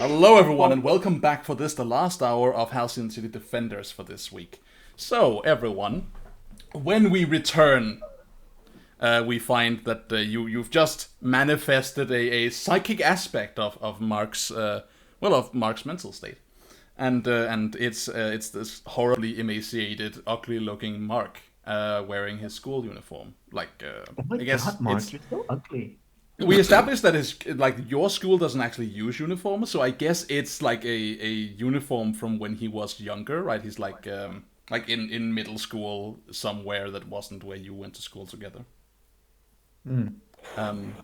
Hello, everyone, and welcome back for this, the last hour of Halcyon City Defenders for this week. So, everyone, when we return, we find that you've just manifested a psychic aspect of Mark's of Mark's mental state, and it's this horribly emaciated, ugly-looking Mark wearing his school uniform. Oh my I guess God, Mark, it's you're so ugly. we established that your school doesn't actually use uniforms, so I guess it's like a uniform from when he was younger, right? He's like in middle school somewhere that wasn't where you went to school together. Mm. Um,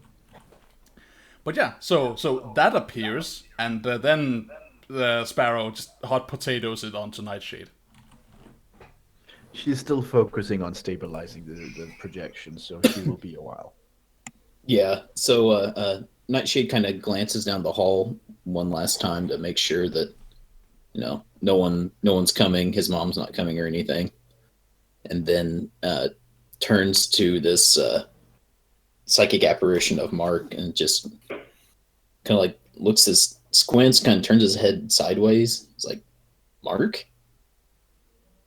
but yeah, so that appears, and then the Sparrow just hot potatoes it onto Nightshade. She's still focusing on stabilizing the projection, so she will be a while. Yeah. So Nightshade kind of glances down the hall one last time to make sure that no one's coming. His mom's not coming or anything, and then turns to this psychic apparition of Mark and just kind of like looks this squints, kind of turns his head sideways. It's like, Mark,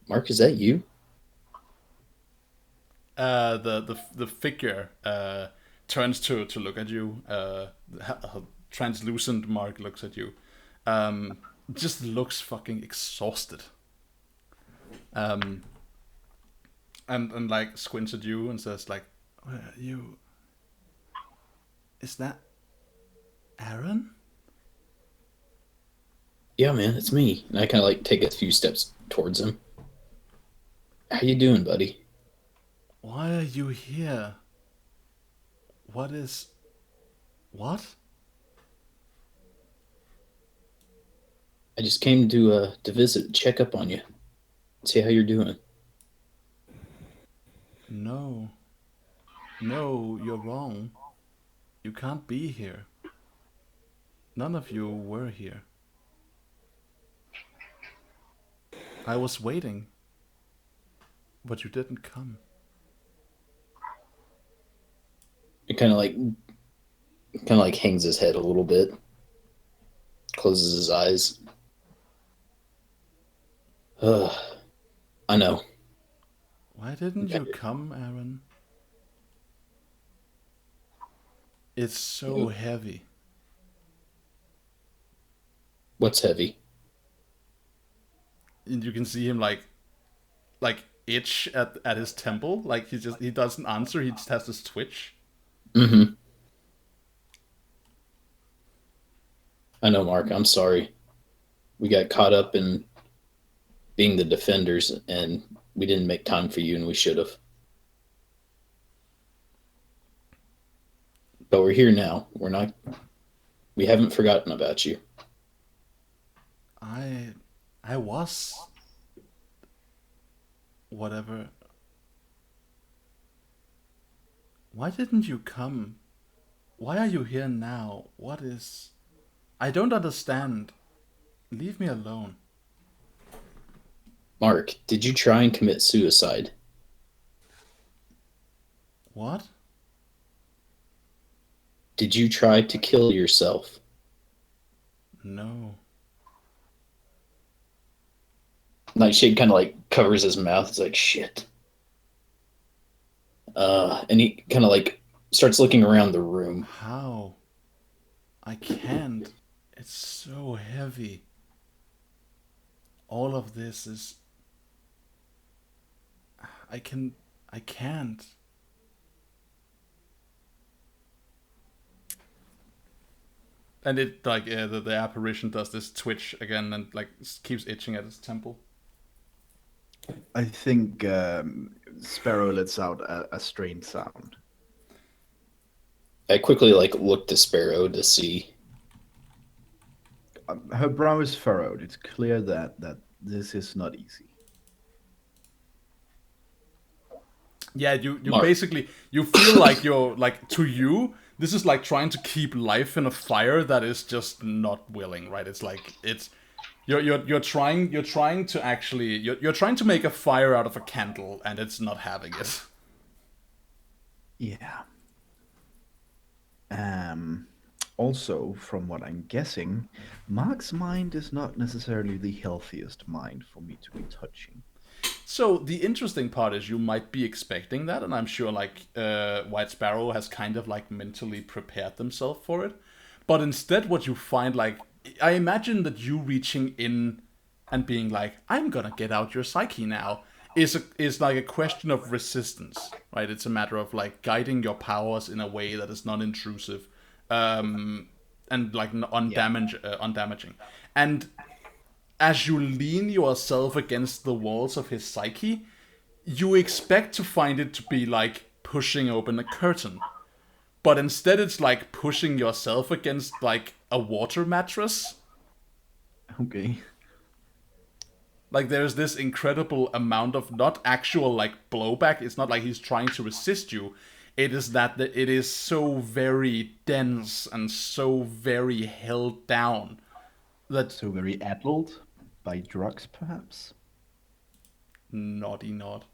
Mark, is that you? The figure turns to look at you. A translucent Mark looks at you. Just looks fucking exhausted. Um, and like squints at you and says like, "You is that Aaron?" Yeah, man, it's me. And I kind of like take a few steps towards him. How you doing, buddy? Why are you here? What is what? I just came to visit, check up on you, see how you're doing. No, no, you're wrong. You can't be here. None of you were here. I was waiting, but you didn't come. It kind of like hangs his head a little bit, closes his eyes. Ugh, I know. Why didn't you come, Aaron? It's so heavy. What's heavy? And you can see him like itch at his temple. Like he doesn't answer. He just has this twitch. Mm-hmm. I know, Mark. I'm sorry. We got caught up in being the defenders, and we didn't make time for you, and we should have. But we're here now. We're not. We haven't forgotten about you. I was whatever. Why didn't you come? Why are you here now? What is? I don't understand. Leave me alone. Mark, did you try and commit suicide? What? Did you try to kill yourself? No. Nightshade kind of like covers his mouth. It's like, shit. And he kind of like starts looking around the room. How? I can't. It's so heavy. All of this is. I can. I can't. And it like the apparition does this twitch again and like keeps itching at his temple. I think Sparrow lets out a strange sound. I quickly like look to Sparrow to see. Her brow is furrowed. It's clear that this is not easy. Yeah, you Mark. basically you feel like you're like to you this is like trying to keep life in a fire that is just not willing, right? It's like it's you're trying to actually you're trying to make a fire out of a candle and it's not having it. Yeah. Um, Also, from what I'm guessing, Mark's mind is not necessarily the healthiest mind for me to be touching. So the interesting part is you might be expecting that, and I'm sure like White Sparrow has kind of like mentally prepared themselves for it. But instead, what you find, like, I imagine that you reaching in and being like, "I'm gonna get out your psyche now," is like a question of resistance, right? It's a matter of like guiding your powers in a way that is non-intrusive, and like undamaging. And as you lean yourself against the walls of his psyche, you expect to find it to be like pushing open a curtain. But instead it's like pushing yourself against like a water mattress. Okay. Like there's this incredible amount of not actual like blowback. It's not like he's trying to resist you. It is that it is so very dense and so very held down that So very addled by drugs, perhaps? naughty nod.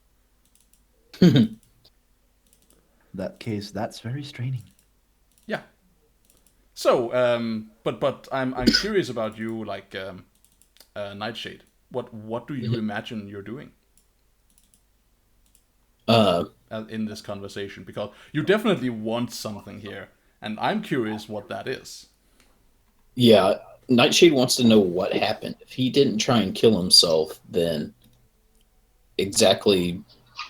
That case, that's very straining. Yeah. So, but I'm curious about you, like Nightshade. What do you imagine you're doing in this conversation? Because you definitely want something here, and I'm curious what that is. Yeah, Nightshade wants to know what happened. If he didn't try and kill himself, then exactly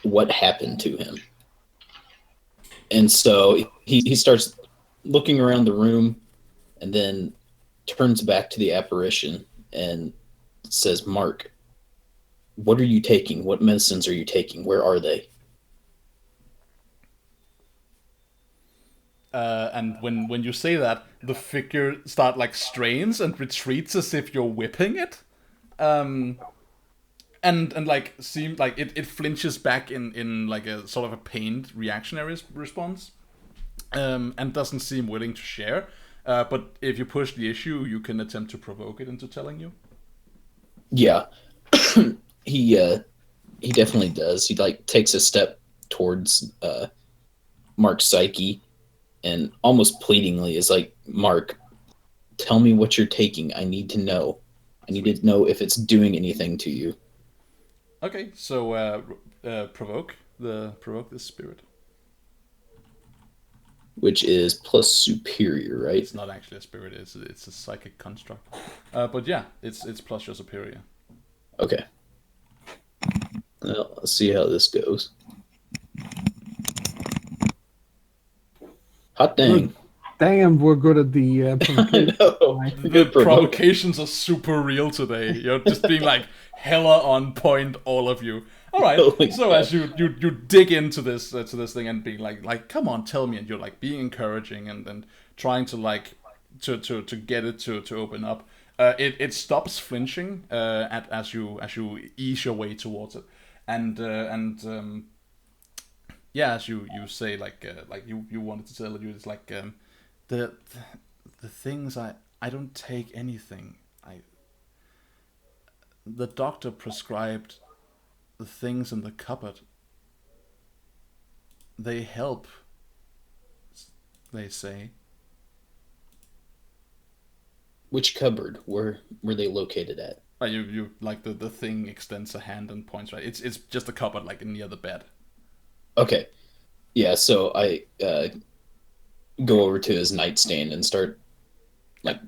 what happened to him. And so he starts looking around the room and then turns back to the apparition and says, "Mark, what are you taking? What medicines are you taking? Where are they?" And when you say that, the figure start like strains and retreats as if you're whipping it. And like seem like it flinches back in like a sort of a pained reactionary response, and doesn't seem willing to share. But if you push the issue, you can attempt to provoke it into telling you. Yeah, he definitely does. He like takes a step towards Mark's psyche, and almost pleadingly is like, "Mark, tell me what you're taking. I need to know. I need to know if it's doing anything to you." Okay, so provoke this spirit. Which is plus superior, right? It's not actually a spirit; it's a psychic construct. But yeah, it's plus your superior. Okay. Well, let's see how this goes. Hot dang. Damn, we're good at the I provocation. know. The Good provoke. provocations are super real today. You're just being like hella on point, all of you. All right. Holy So crap. as you dig into this thing and being like, come on, tell me, and you're like being encouraging and trying to like to get it to open up. It stops flinching as you ease your way towards it, and yeah, as you say like you wanted to tell you, it's like the things I don't take anything. The doctor prescribed the things in the cupboard. They help, they say. Which cupboard? Where were they located at? You like the thing extends a hand and points right. It's just a cupboard like near the bed. Okay. Yeah, so I go over to his nightstand and start like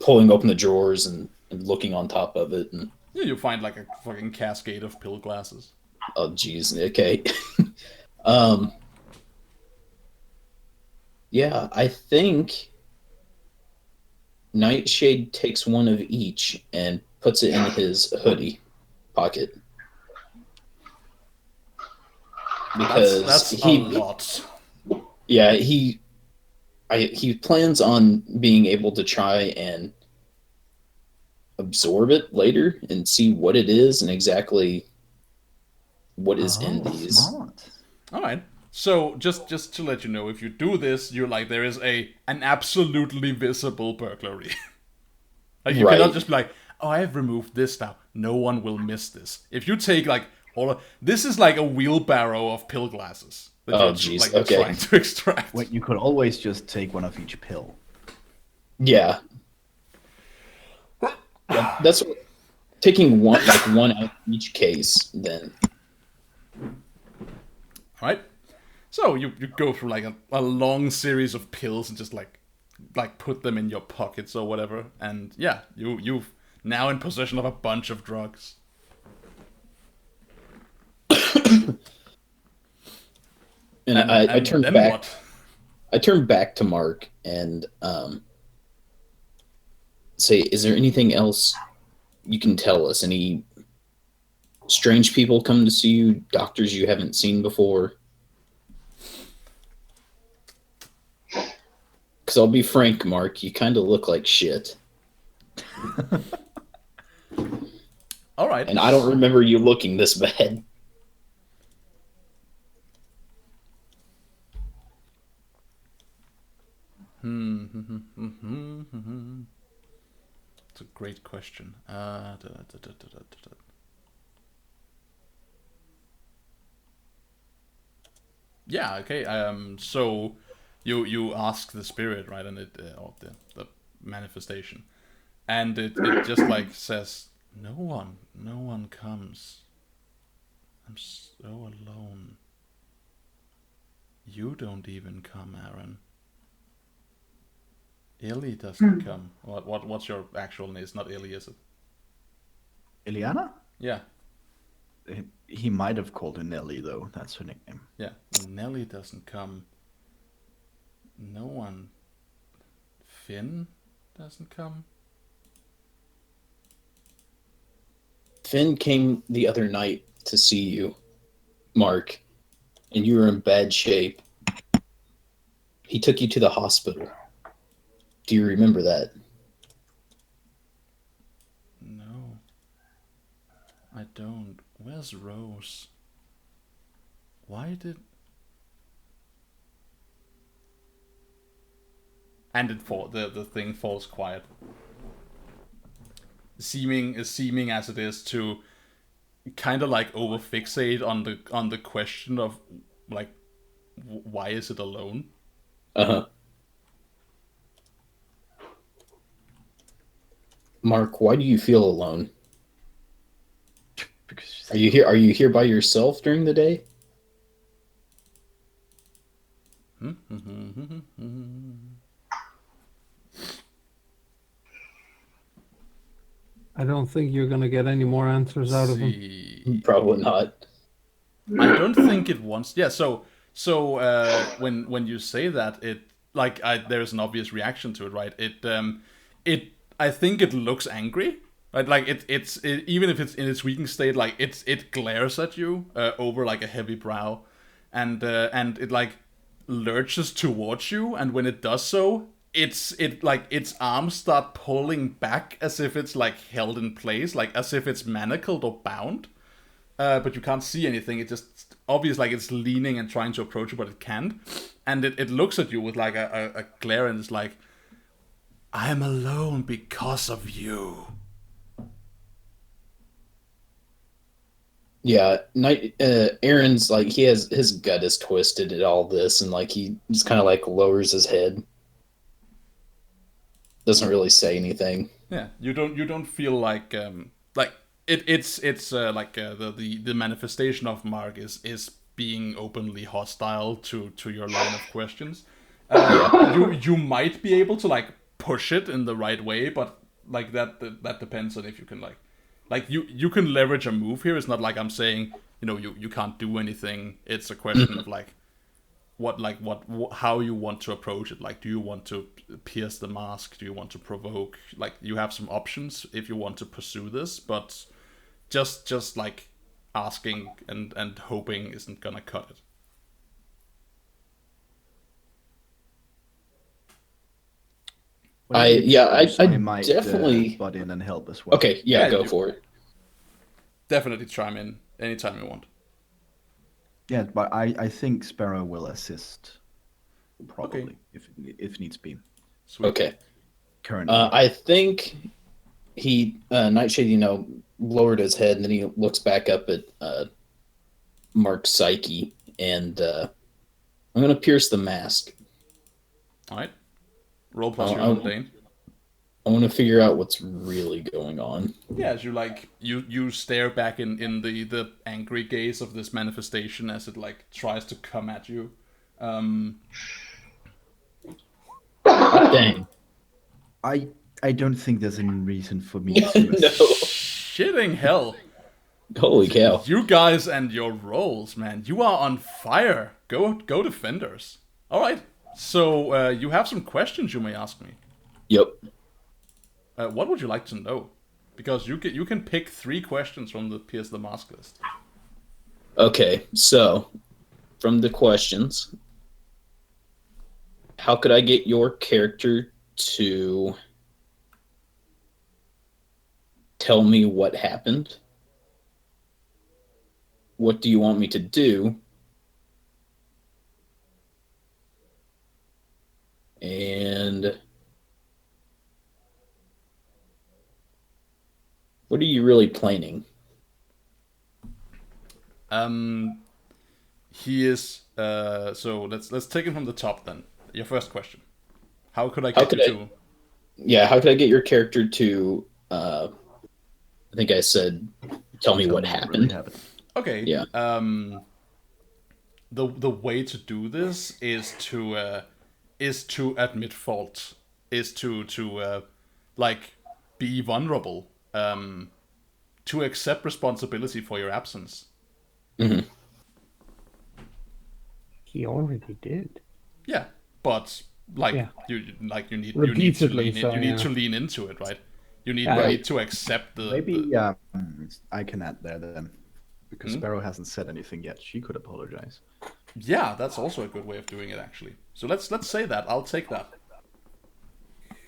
pulling open the drawers and looking on top of it, and Yeah, you find like a fucking cascade of pill glasses. oh geez, okay. Yeah, I think Nightshade takes one of each and puts it in his hoodie pocket. Because That's he a lot. yeah, he plans on being able to try and absorb it later and see what it is and exactly what is in these. Smart. All right. So just to let you know, if you do this, you're like there is an absolutely visible burglary. Like you Right. cannot just be like, oh, I've removed this now. No one will miss this. If you take like all of this is like a wheelbarrow of pill glasses that Oh, you're, jeez, like, you're okay. trying to extract. Wait, you could always just take one of each pill. Yeah. That's taking one out of each case. Then All right. So you go through like a long series of pills and just like put them in your pockets or whatever, and yeah, you've now in possession of a bunch of drugs. and I turn then back. What? I turn back to Mark and say, "Is there anything else you can tell us? Any strange people come to see you? Doctors you haven't seen before?" Because I'll be frank, Mark, you kind of look like shit. All right. And I don't remember you looking this bad. It's a great question. Yeah. Okay. So you ask the spirit, right, and it or the manifestation, and it just like says, no one comes. I'm so alone. You don't even come, Aaron. Illy doesn't come. What's your actual name? It's not Illy, is it? Iliana? Yeah. He might have called her Nelly, though. That's her nickname. Yeah. Nelly doesn't come. No one. Finn doesn't come. Finn came the other night to see you, Mark, and you were in bad shape. He took you to the hospital. Do you remember that? No. I don't. Where's Rose? Why did... And the thing falls quiet. Seeming as it is to kind of like overfixate on the question of like why is it alone? Uh-huh. Mark, why do you feel alone? Because Are you here by yourself during the day? I don't think you're gonna get any more answers out of him. Probably not. I don't think it wants. Yeah. So when you say that, it like there's an obvious reaction to it, right? It I think it looks angry, right? Like it's even if it's in its weakened state, like it glares at you over like a heavy brow, and it like lurches towards you, and when it does so, its arms start pulling back as if it's like held in place, like as if it's manacled or bound. But you can't see anything. It's just obvious, like it's leaning and trying to approach you, but it can't. And it looks at you with like a glare, and it's like, I'm alone because of you. Yeah, Aaron's like his gut is twisted at all this, and like he just kind of like lowers his head. Doesn't really say anything. Yeah, you don't feel like it's the manifestation of Mark is being openly hostile to your line of questions. You might be able to like push it in the right way, but like that depends on if you can like you can leverage a move here. It's not like I'm saying you can't do anything. It's a question of like how you want to approach it. Like, do you want to pierce the mask? Do you want to provoke? Like, you have some options if you want to pursue this, but just like asking and hoping isn't gonna cut it. I might definitely butt in and help as well. Okay, Yeah, go for it. Definitely chime in anytime you want. Yeah, but I think Sparrow will assist, probably, if needs be. Sweet. Okay. Currently, I think he Nightshade, lowered his head, and then he looks back up at Mark's psyche, and I'm gonna pierce the mask. All right. Roll plus your mundane. I want to figure out what's really going on. Yeah, as you stare back in the angry gaze of this manifestation as it like tries to come at you. Dang. I don't think there's any reason for me to. No. Shitting hell. Holy cow. You guys and your roles, man. You are on fire. Go defenders. Alright. So you have some questions you may ask me. Yep. What would you like to know? Because you can pick 3 questions from the Pierce the Mask list. Okay, so from the questions, how could I get your character to tell me what happened? What do you want me to do? And what are you really planning? He is so let's take it from the top then. Your first question. How could I get you to Yeah, how could I get your character to I think I said tell me what happened. Okay. Yeah. The way to do this is to admit fault, is to like be vulnerable, to accept responsibility for your absence. Mm-hmm. He already did. Yeah, but like Yeah. you need Repeatedly, you need to lean into it, right? You need to accept the Maybe I can add there then, because Sparrow hasn't said anything yet. She could apologize. Yeah, that's also a good way of doing it actually. So let's say that. I'll take that.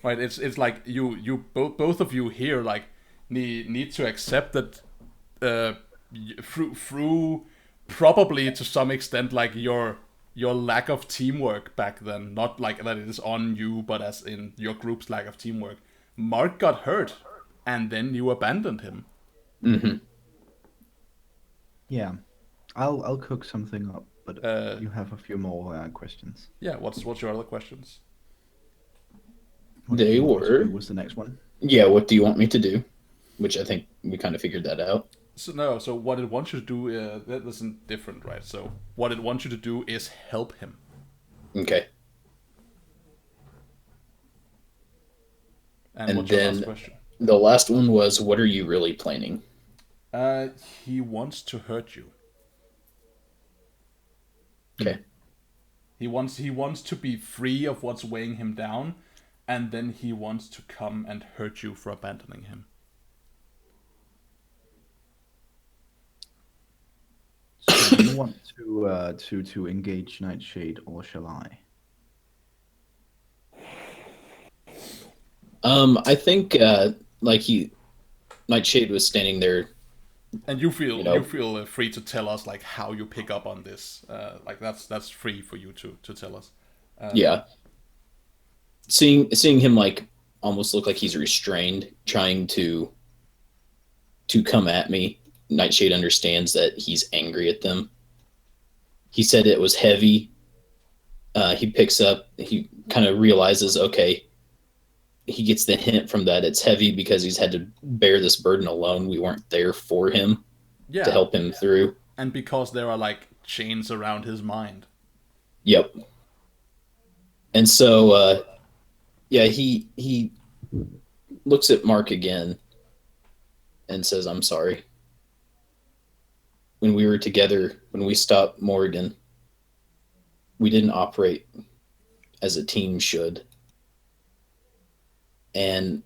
Right, it's like you both of you here like need to accept that through probably to some extent like your lack of teamwork back then, not like that it is on you, but as in your group's lack of teamwork. Mark got hurt, and then you abandoned him. Mm-hmm. Yeah, I'll cook something up, but you have a few more questions. Yeah, what's your other questions? What They do you want to were- do was the next one. Yeah, what do you want me to do? Which I think we kind of figured that out. So what it wants you to do that isn't different, right? So what it wants you to do is help him. Okay. And And what's your last then- question? The last one was, what are you really planning? He wants to hurt you. Okay. He wants to be free of what's weighing him down, and then he wants to come and hurt you for abandoning him. So do you want to engage Nightshade, or shall I? I think Nightshade was standing there. And you feel You know- you feel free to tell us like how you pick up on this. Like that's free for you to tell us. Yeah. Seeing him like almost look like he's restrained, trying to come at me. Nightshade understands that he's angry at them. He said it was heavy. He kind of realizes, okay, he gets the hint from that it's heavy because he's had to bear this burden alone. We weren't there for him Yeah, to help him through. and because there are like chains around his mind. Yep. And so, he looks at Mark again and says, "I'm sorry. When we were together, when we stopped Morgan, we didn't operate as a team should. And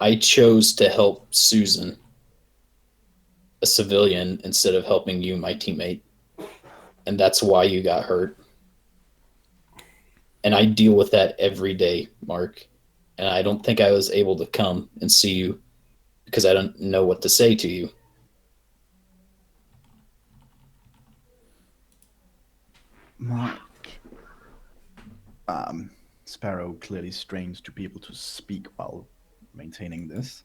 I chose to help Susan, a civilian, instead of helping you, my teammate. And that's why you got hurt. And I deal with that every day, Mark. And I don't think I was able to come and see you because I don't know what to say to you." Mark. Sparrow clearly strains to be able to speak while maintaining this.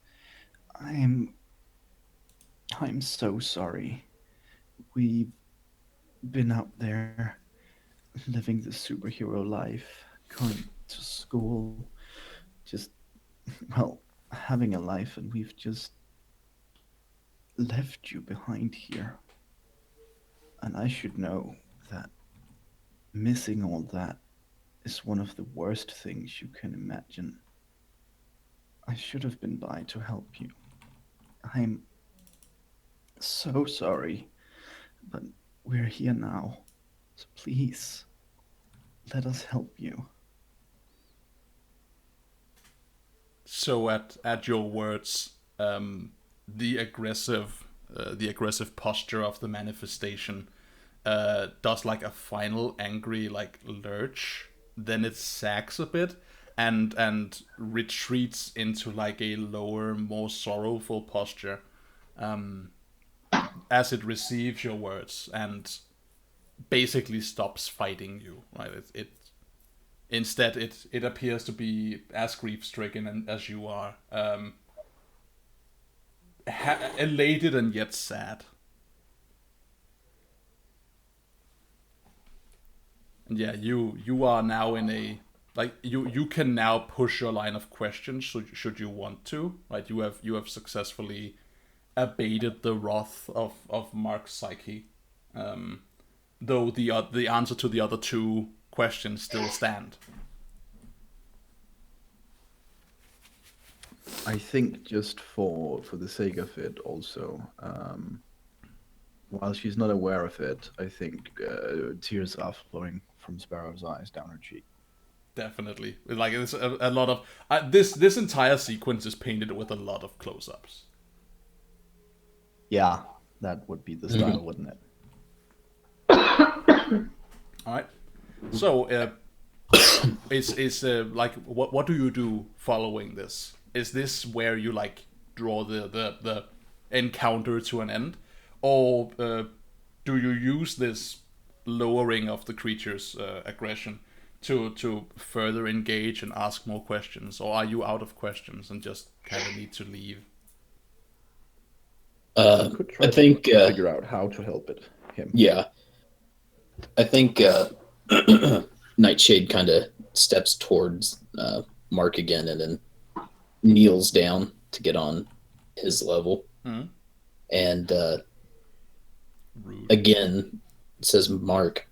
I'm so sorry. We've been out there living the superhero life, going to school, just well, having a life, and we've just left you behind here. And I should know that missing all that is one of the worst things you can imagine. I should have been by to help you. I'm so sorry, but we're here now. So please, let us help you. So at your words, the aggressive posture of the manifestation does like a final angry like lurch, then it sags a bit and retreats into like a lower, more sorrowful posture as it receives your words and basically stops fighting you. Right? Instead it appears to be as grief stricken as you are, elated and yet sad. And yeah, you are now in a like you can now push your line of questions should you want to, right? You have successfully abated the wrath of Mark's psyche, though the answer to the other two questions still stand. I think just for the sake of it, also, while she's not aware of it, I think tears are flowing from Sparrow's eyes down her cheek. Definitely, like it's a lot of this entire sequence is painted with a lot of close-ups. Yeah, that would be the style, wouldn't it? All right. So, is like what do you do following this? Is this where you like draw the encounter to an end, or do you use this lowering of the creature's aggression to further engage and ask more questions, or are you out of questions and just kind of need to leave? Could try I think to figure out how to help him. yeah, I think Nightshade kind of steps towards Mark again and then kneels down to get on his level. Mm-hmm. And Rude. again says, Mark,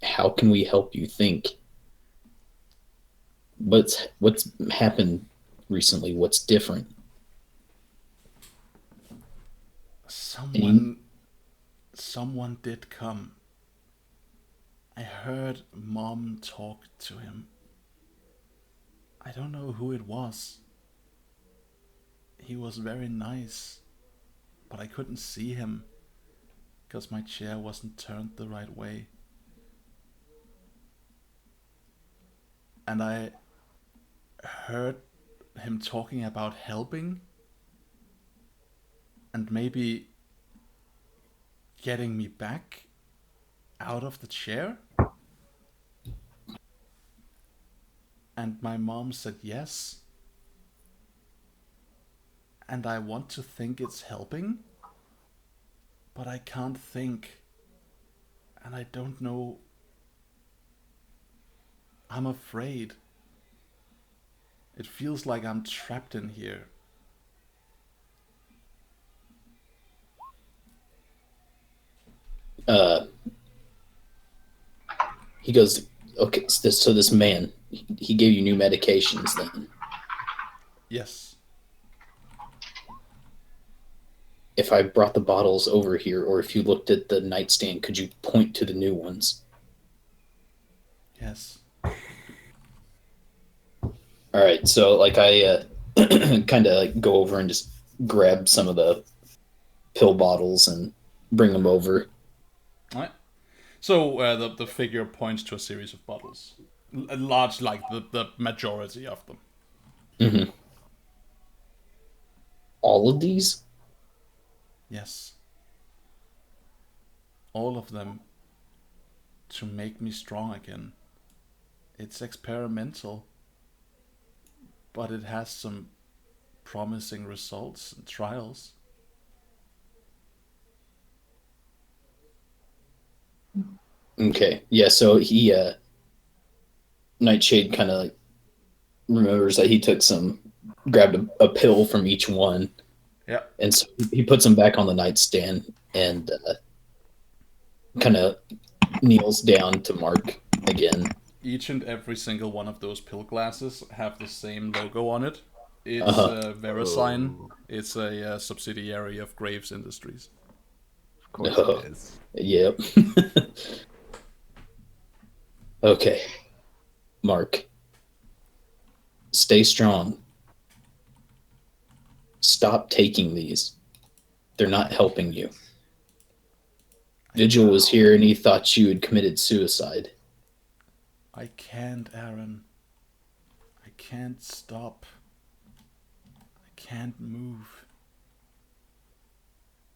how can we help you think? What's happened recently? What's different? Someone did come. I heard Mom talk to him. I don't know who it was. He was very nice, but I couldn't see him because my chair wasn't turned the right way. And I heard him talking about helping and maybe getting me back out of the chair. And my mom said yes. And I want to think it's helping, but I can't think. And I don't know. I'm afraid. It feels like I'm trapped in here. He goes, okay, so this man, he gave you new medications then. Yes. If I brought the bottles over here, or if you looked at the nightstand, could you point to the new ones? Yes. All right, so like I kind of like go over and just grab some of the pill bottles and bring them over. All right. So the figure points to a series of bottles, large, like the majority of them. Mm-hmm. All of these? Yes. All of them to make me strong again. It's experimental, but it has some promising results and trials. Okay, yeah, so he, Nightshade kind of like remembers that he took some grabbed a pill from each one. Yeah. And so he puts them back on the nightstand and kind of kneels down to Mark again. Each and every single one of those pill glasses have the same logo on it. It's VeriSign. Oh. It's a subsidiary of Graves Industries. Of course Oh. it is. Yep. Okay. Mark. Stay strong. Stop taking these. They're not helping you. Vigil was here and he thought you had committed suicide. I can't, Aaron. I can't stop. I can't move.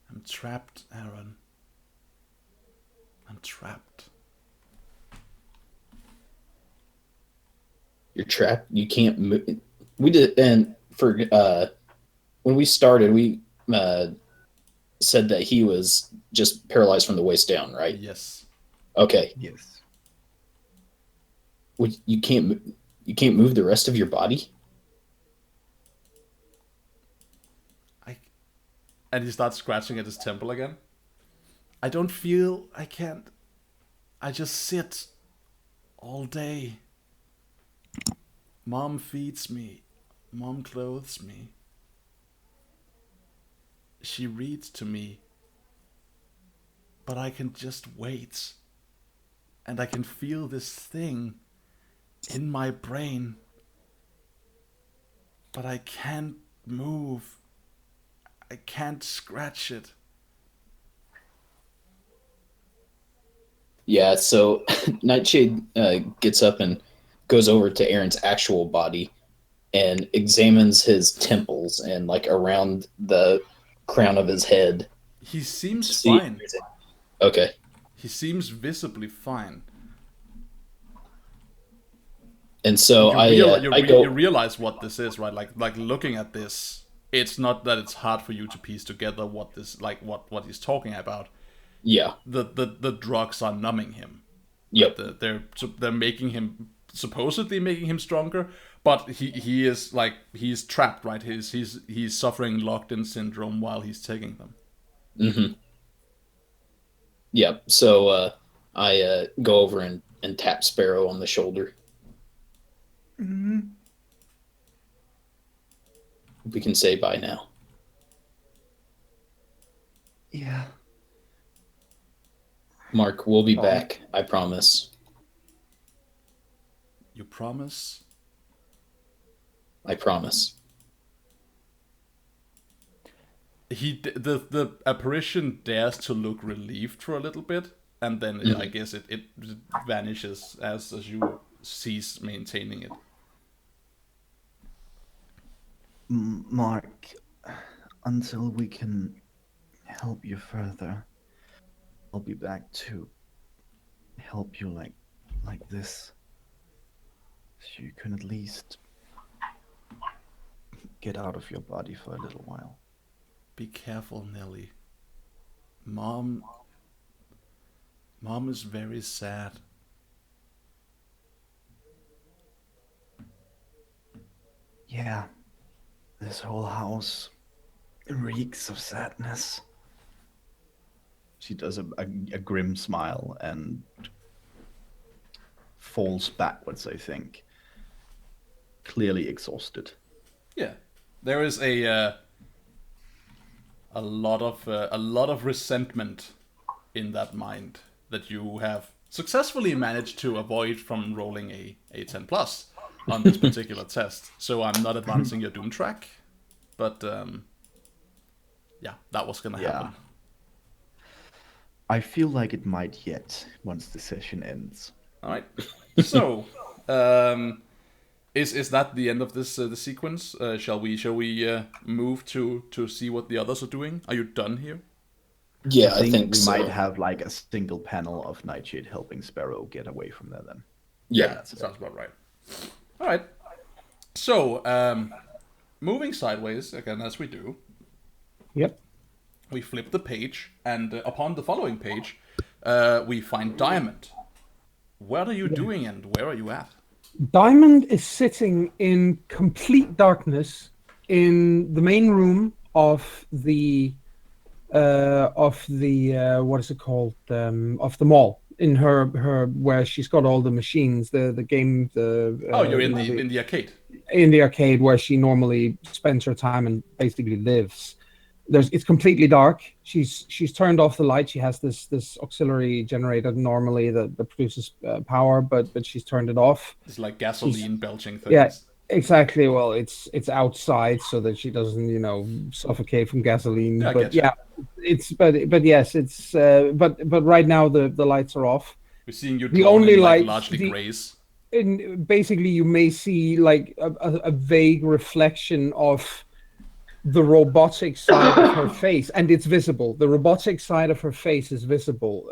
I'm trapped, Aaron. I'm trapped. You're trapped. You can't move. We did, and for when we started, we said that he was just paralyzed from the waist down, right? Yes. Okay. Yes. You can't move the rest of your body. And he starts scratching at his temple again. I don't feel I can't. I just sit all day. Mom feeds me. Mom clothes me. She reads to me. But I can just wait. And I can feel this thing in my brain. But I can't move. I can't scratch it. Yeah, so Nightshade gets up and goes over to Aaron's actual body and examines his temples and like around the crown of his head. He seems See- fine. Okay. He seems visibly fine. And so You realize what this is, right? Like looking at this, it's not that it's hard for you to piece together what this, like what he's talking about. Yeah. The drugs are numbing him. Yep. They're making him, supposedly making him stronger, but he is like, he's trapped, right? He's suffering locked-in syndrome while he's taking them. Mm-hmm. Yep. So I go over and tap Sparrow on the shoulder. Mm-hmm. We can say bye now. Yeah. Mark, we'll be Bye. back. I promise. You promise? I promise. The apparition dares to look relieved for a little bit, and then Mhm. I guess it vanishes as you cease maintaining it. Mark, until we can help you further, I'll be back to help you like this. So you can at least get out of your body for a little while. Be careful, Nelly. Mom is very sad. Yeah, this whole house reeks of sadness. She does a grim smile and falls backwards, I think. Clearly exhausted. Yeah, there is a lot of resentment in that mind that you have successfully managed to avoid from rolling a 10 plus on this particular test. So I'm not advancing your Doom track, but yeah, that was gonna happen. I feel like it might yet once the session ends. All right. So, is that the end of this the sequence? Shall we move to see what the others are doing? Are you done here? Yeah, I think we so. might have like a single panel of Nightshade helping Sparrow get away from there then. Yeah. That sounds about right. All right. So, moving sideways again as we do. Yep. We flip the page, and upon the following page, we find Diamond. What are you doing, and where are you at? Diamond is sitting in complete darkness in the main room of the what is it called, of the mall, in her where she's got all the machines, the game, Oh, you're in the arcade. in the arcade where she normally spends her time and basically lives. It's completely dark. She's turned off the light. She has this auxiliary generator normally that produces power, but she's turned it off. It's like gasoline belching things. Yeah, exactly. Well, it's outside so that she doesn't, suffocate from gasoline. Yeah, I But getcha. yeah, but yes, it's but right now the lights are off. We're seeing you The drawn only in like lights, largely grays. basically you may see like a vague reflection of the robotic side of her face, and it's visible. The robotic side of her face is visible.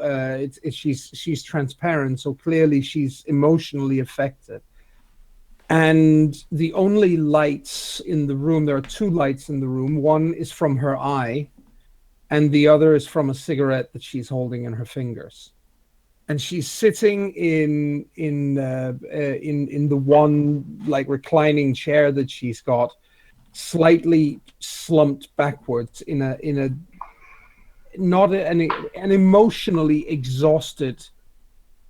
She's transparent, so clearly she's emotionally affected. And the only lights in the room, there are two lights in the room. One is from her eye, and the other is from a cigarette that she's holding in her fingers. And she's sitting in the one like reclining chair that she's got, slightly slumped backwards in a not an emotionally exhausted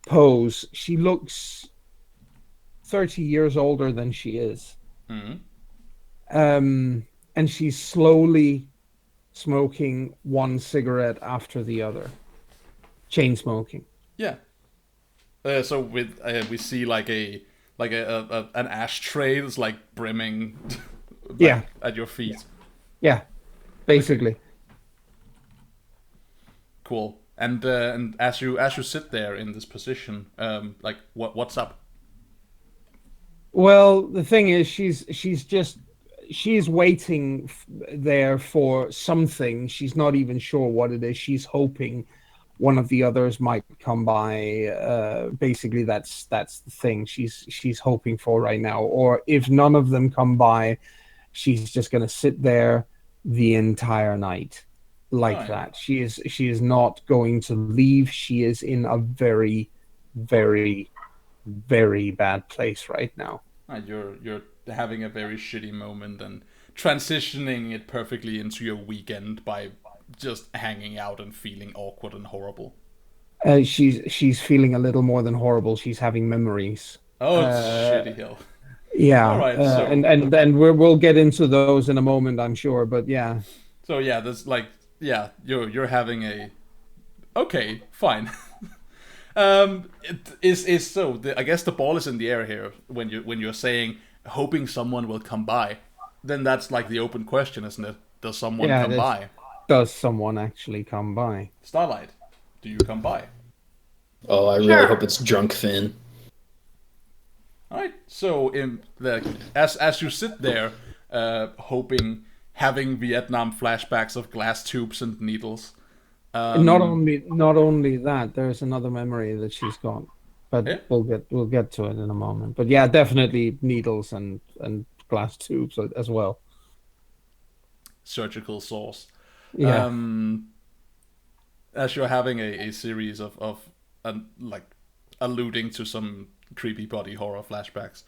pose. She looks 30 years older than she is. Mhm. And she's slowly smoking one cigarette after the other, chain smoking. Yeah. So with we see like an ashtray that's like brimming back Yeah. at your feet. Yeah, basically. Cool. And as you sit there in this position, like what's up? Well, the thing is, she's waiting there for something. She's not even sure what it is. She's hoping one of the others might come by. Basically, that's the thing she's hoping for right now. Or if none of them come by, she's just gonna sit there the entire night like Alright. that. She is not going to leave. She is in a very, very, very bad place right now. You're having a very shitty moment and transitioning it perfectly into your weekend by just hanging out and feeling awkward and horrible. She's feeling a little more than horrible. She's having memories. Oh, it's shitty hell. Yeah, All right, so and we'll get into those in a moment, I'm sure. But yeah, yeah, there's like you're having a okay, fine. It is so. I guess the ball is in the air here when you're saying hoping someone will come by. Then that's like the open question, isn't it? Does someone yeah. come by? Does someone actually come by? Starlight, do you come by? Oh, I really Sure. hope it's drunk Finn. All right. So as you sit there, hoping, having Vietnam flashbacks of glass tubes and needles. Not only that, there's another memory that she's got, but Yeah. we'll get to it in a moment. But yeah, definitely needles and glass tubes as well. Surgical saws. Yeah. As you're having a series of like alluding to some creepy body horror flashbacks.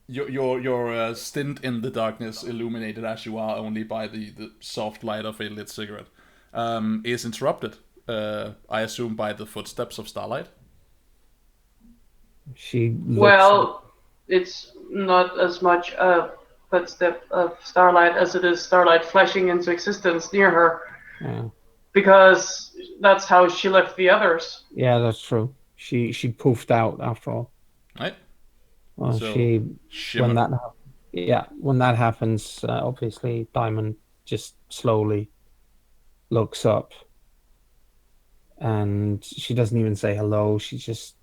Your stint in the darkness, illuminated as you are only by the soft light of a lit cigarette, is interrupted. I assume by the footsteps of Starlight. She looks Well, it's not as much a footstep of Starlight as it is Starlight flashing into existence near her, yeah. because that's how she left the others. Yeah, that's true. She poofed out after all. Right. Well, So, when shimmer. when that happens, obviously Diamond just slowly looks up, and she doesn't even say hello. She just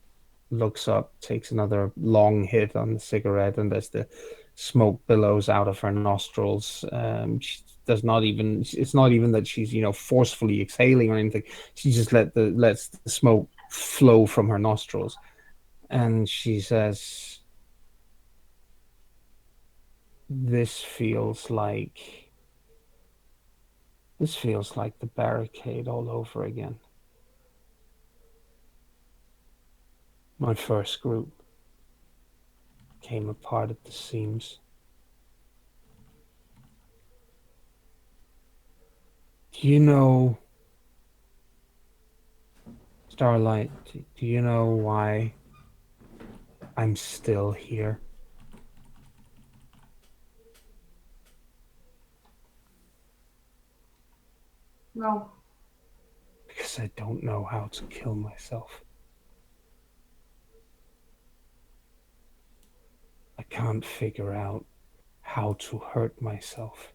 looks up, takes another long hit on the cigarette, and as the smoke billows out of her nostrils, she does not even. It's not even that she's forcefully exhaling or anything. She just lets the smoke flow from her nostrils, and she says, This feels like the barricade all over again. My first group came apart at the seams. you know, Starlight, do you know why I'm still here? No. Because I don't know how to kill myself. I can't figure out how to hurt myself.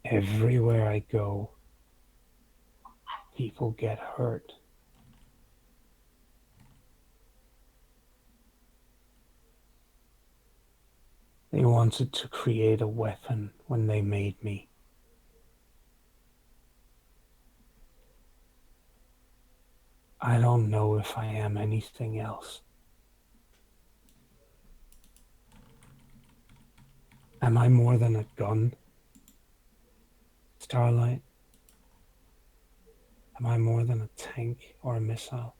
Everywhere I go, people get hurt. They wanted to create a weapon when they made me. I don't know if I am anything else. Am I more than a gun? Starlight? Am I more than a tank or a missile?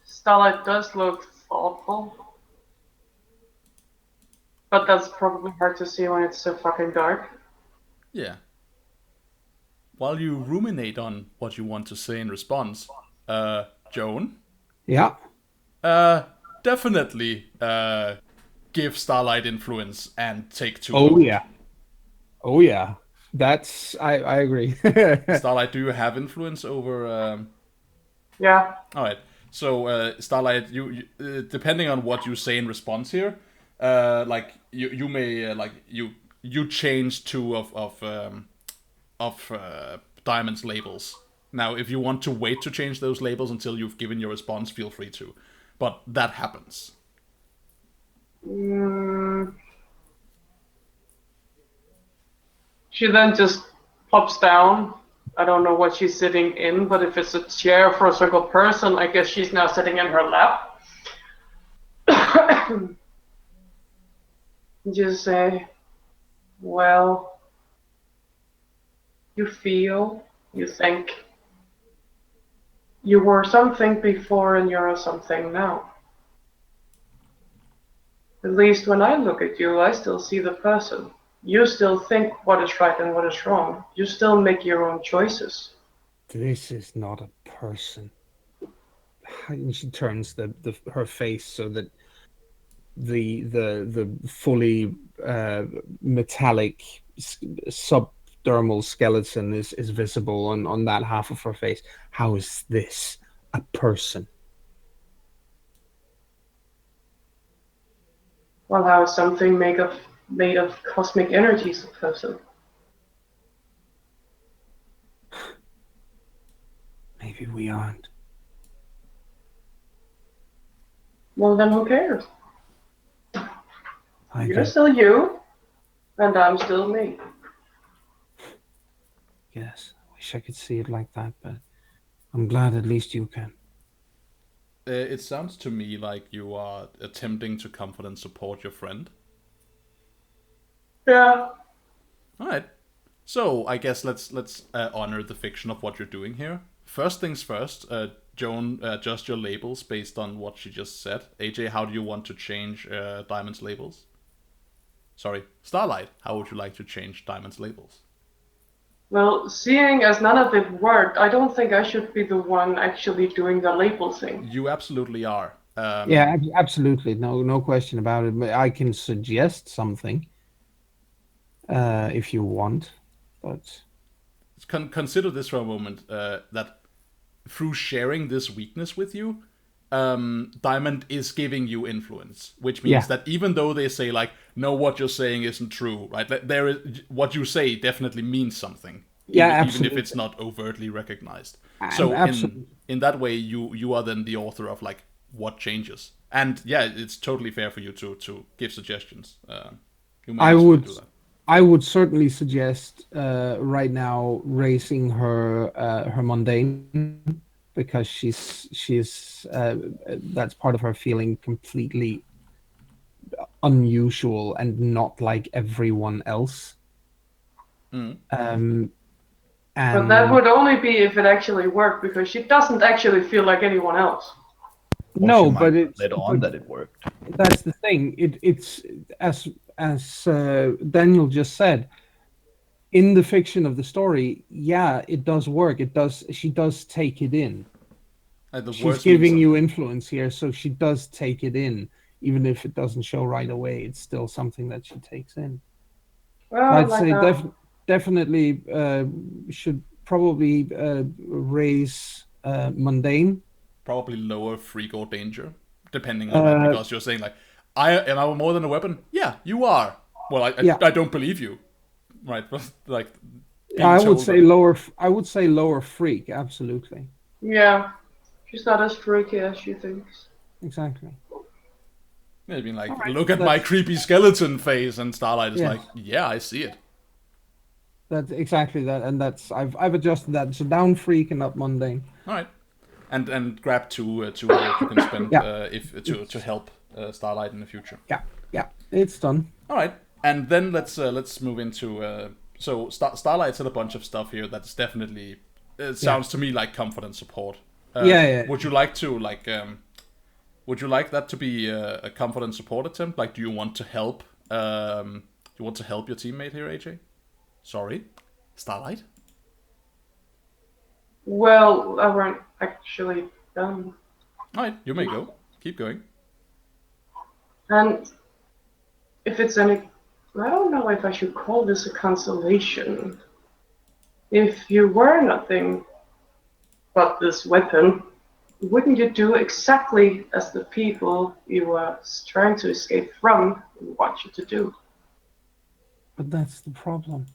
Starlight does look thoughtful. But that's probably hard to see when it's so fucking dark. Yeah. While you ruminate on what you want to say in response, Joan, Yeah. definitely give Starlight influence and take 2 Oh gold. yeah. Oh yeah. That's I agree. Starlight, do you have influence over? Yeah. All right. So Starlight, you depending on what you say in response here, like you may like you change 2 of Diamond's labels. Now, if you want to wait to change those labels until you've given your response, feel free to. But that happens. She then just plops down. I don't know what she's sitting in, but if it's a chair for a single person, I guess she's now sitting in her lap. Just say, well, you feel, you think, you were something before and you're something now. At least when I look at you, I still see the person. You still think what is right and what is wrong. You still make your own choices. This is not a person. And she turns her face so that the fully metallic subdermal skeleton is visible on that half of her face. How is this a person? Well, how is something made of cosmic energies a person? Maybe we aren't. Well, then who cares? I You're guess. still you, and I'm still me. Yes. I wish I could see it like that, but I'm glad at least you can. It sounds to me like you are attempting to comfort and support your friend. Yeah. All right. So I guess let's honor the fiction of what you're doing here. First things first, Joan, adjust your labels based on what she just said. AJ, how do you want to change Diamond's labels? Sorry, Starlight, how would you like to change Diamond's labels? Well, seeing as none of it worked, I don't think I should be the one actually doing the label thing. You absolutely are. Yeah, absolutely. No question about it. But I can suggest something if you want, but consider this for a moment. That through sharing this weakness with you, Diamond is giving you influence, which means that even though they say like, no, what you're saying isn't true, right? There is what you say definitely means something, even if it's not overtly recognized. So in that way, you are then the author of like what changes, and yeah, it's totally fair for you to give suggestions. You may do that. I would certainly suggest right now raising her mundane, because she's that's part of her feeling completely unusual and not like everyone else. But that would only be if it actually worked, because she doesn't actually feel like anyone else. Or No, she might but have it's let on that it worked. that's the thing. It's as Daniel just said. In the fiction of the story, yeah, it does work. It does. She does take it in. The She's words giving mean you something. influence here, so she does take it in, even if it doesn't show right away. It's still something that she takes in. Well, I'd like say that. definitely should probably raise mundane. Probably lower freak or danger, depending on it, because you're saying like, am I more than a weapon? Yeah, you are. Well, Yeah, I don't believe you, right? Like being I would told say that. lower. I would say lower freak. Absolutely, Yeah, she's not as freaky as she thinks. exactly. Maybe like, All right, look at my that's creepy skeleton face, and Starlight is yes. like, yeah, I see it. That's exactly that, and that's I've adjusted that. So down freak and up mundane. All right, and grab two gold you can spend Yeah, if to help Starlight in the future. yeah, it's done. All right, and then let's move into so Starlight said a bunch of stuff here that's definitely it sounds to me like comfort and support. Yeah. Would you like to would you like that to be a comfort and support attempt? Like, do you want to help? Do you want to help your teammate here, AJ? Sorry, Starlight. Well, I weren't actually done. All right, you may go. Keep going. And if it's any, I don't know if I should call this a consolation. If you were nothing but this weapon, wouldn't you do exactly as the people you were trying to escape from want you to do? But that's the problem.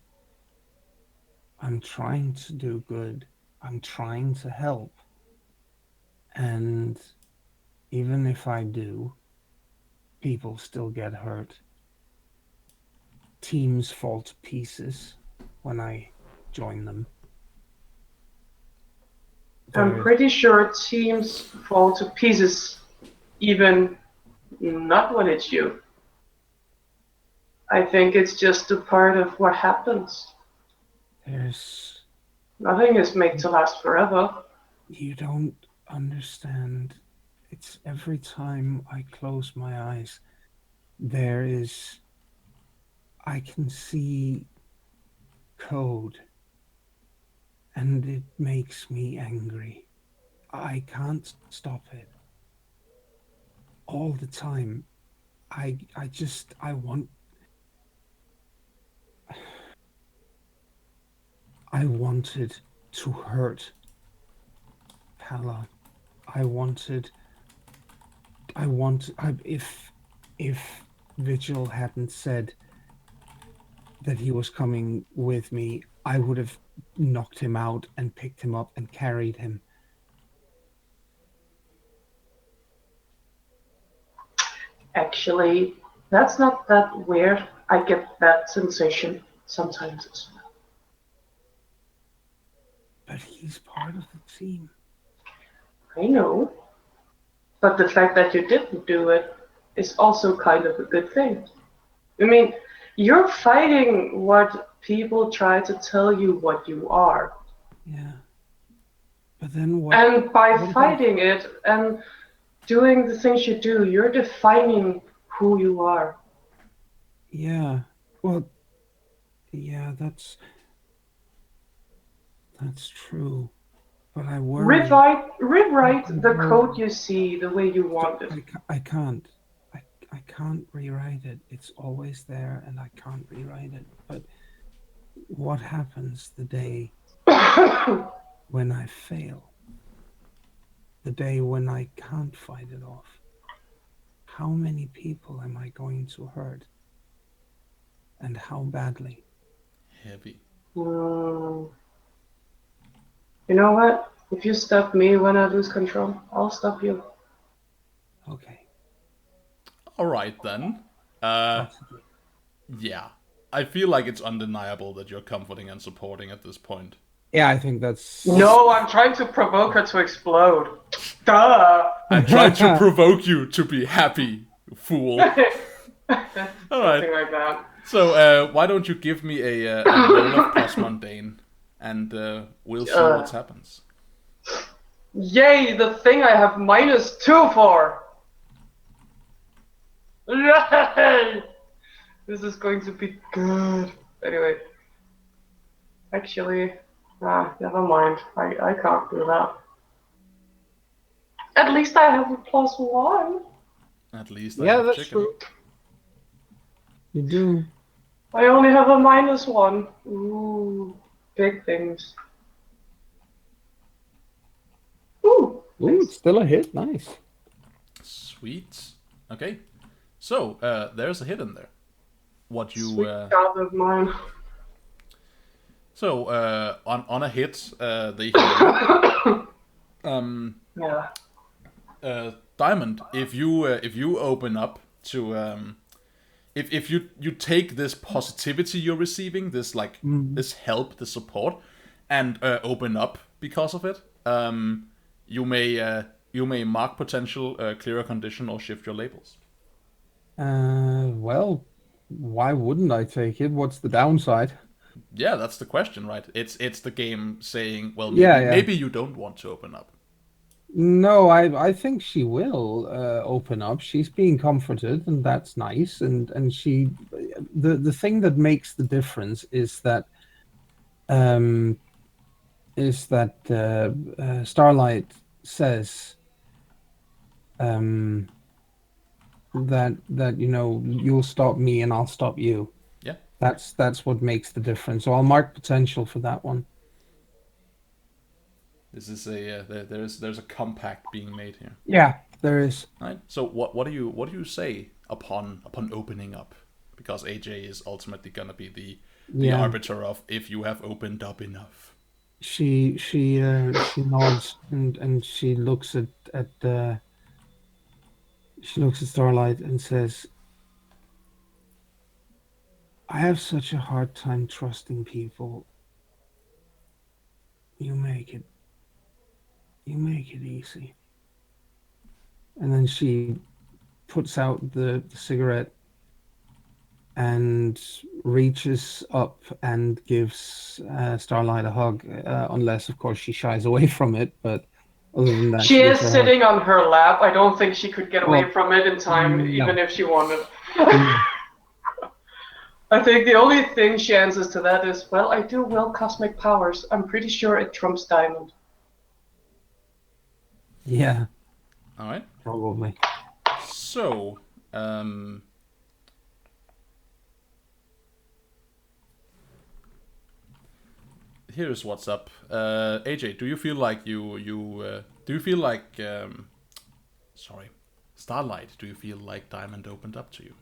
I'm trying to do good. I'm trying to help. And even if I do, people still get hurt. Teams fall to pieces when I join them. I'm pretty sure teams fall to pieces even not when it's you. I think it's just a part of what happens. There's... Nothing is made to last forever. You don't understand. It's every time I close my eyes, there is... I can see code, and it makes me angry. I can't stop it. All the time. I wanted to hurt Pala. If Vigil hadn't said that he was coming with me, I would have knocked him out and picked him up and carried him. Actually, that's not that weird. I get that sensation sometimes as well. But he's part of the team. I know. But the fact that you didn't do it is also kind of a good thing. I mean, you're fighting what people try to tell you what you are. Yeah. But then what? And by what fighting it and doing the things you do, you're defining who you are. Yeah. Well, yeah, that's true. But I worry. Rewrite the code you see the way you want it. I can't. I can't rewrite it. It's always there, and I can't rewrite it. But what happens the day when I fail? The day when I can't fight it off? How many people am I going to hurt? And how badly? Heavy. You know what? If you stop me when I lose control, I'll stop you. Okay. All right then. Yeah. I feel like it's undeniable that you're comforting and supporting at this point. Yeah, I think that's... No, I'm trying to provoke her to explode. Duh! I'm trying to provoke you to be happy, fool. All right. Something like that. So, why don't you give me a roll of plus mundane? and we'll see what happens. Yay, the thing I have -2 for! Yay! This is going to be good. Anyway. Actually, never mind. I can't do that. At least I have a +1. At least Yeah, have that's chicken. true. You do. I only have a -1. Ooh, big things. Ooh, Ooh, it's still a hit. Nice. Sweet. Okay. So, there's a hit in there. What you... sweet God of mine. So, on a hit, they heal. Yeah. Diamond, if you open up to... If you take this positivity you're receiving, this like this help, this support, and open up because of it, you may mark potential, clear a condition, or shift your labels. Well, why wouldn't I take it? What's the downside? Yeah, that's the question, right? It's the game saying, well, maybe you don't want to open up. No, I think she will open up. She's being comforted, and that's nice. And she, the thing that makes the difference is that Starlight says that you'll stop me and I'll stop you. Yeah, that's what makes the difference. So I'll mark potential for that one. this is a there's a compact being made here. Yeah, there is. Right. So what do you say upon opening up? Because AJ is ultimately gonna be the arbiter of if you have opened up enough. She nods and she looks at Starlight and says, I have such a hard time trusting people. You make it easy. And then she puts out the cigarette and reaches up and gives Starlight a hug, unless, of course, she shies away from it. But other than that, She is gives her a sitting on her lap. I don't think she could get away Well, from it in time, no. even if she wanted. hug. I think the only thing she answers to that is, well, I do will cosmic powers. I'm pretty sure it trumps Diamond. Yeah, All right. probably. So, here's what's up. AJ, do you feel like sorry, Starlight, do you feel like Diamond opened up to you?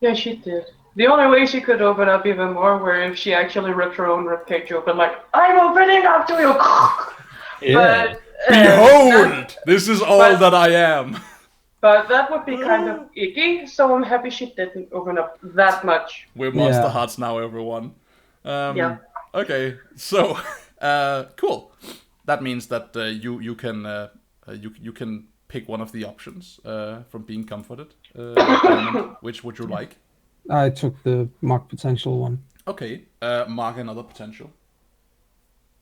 Yeah, she did. The only way she could open up even more were if she actually ripped her own ribcage open, like, I'm opening up to you! Yeah. Behold! This is all that I am! But that would be kind of icky, so I'm happy she didn't open up that much. We're Monster Yeah. Hearts now, everyone. Yeah. Okay, so, cool. That means that you can pick one of the options from being comforted. Diamond. Which would you like? I took the mark potential one. Okay, mark another potential.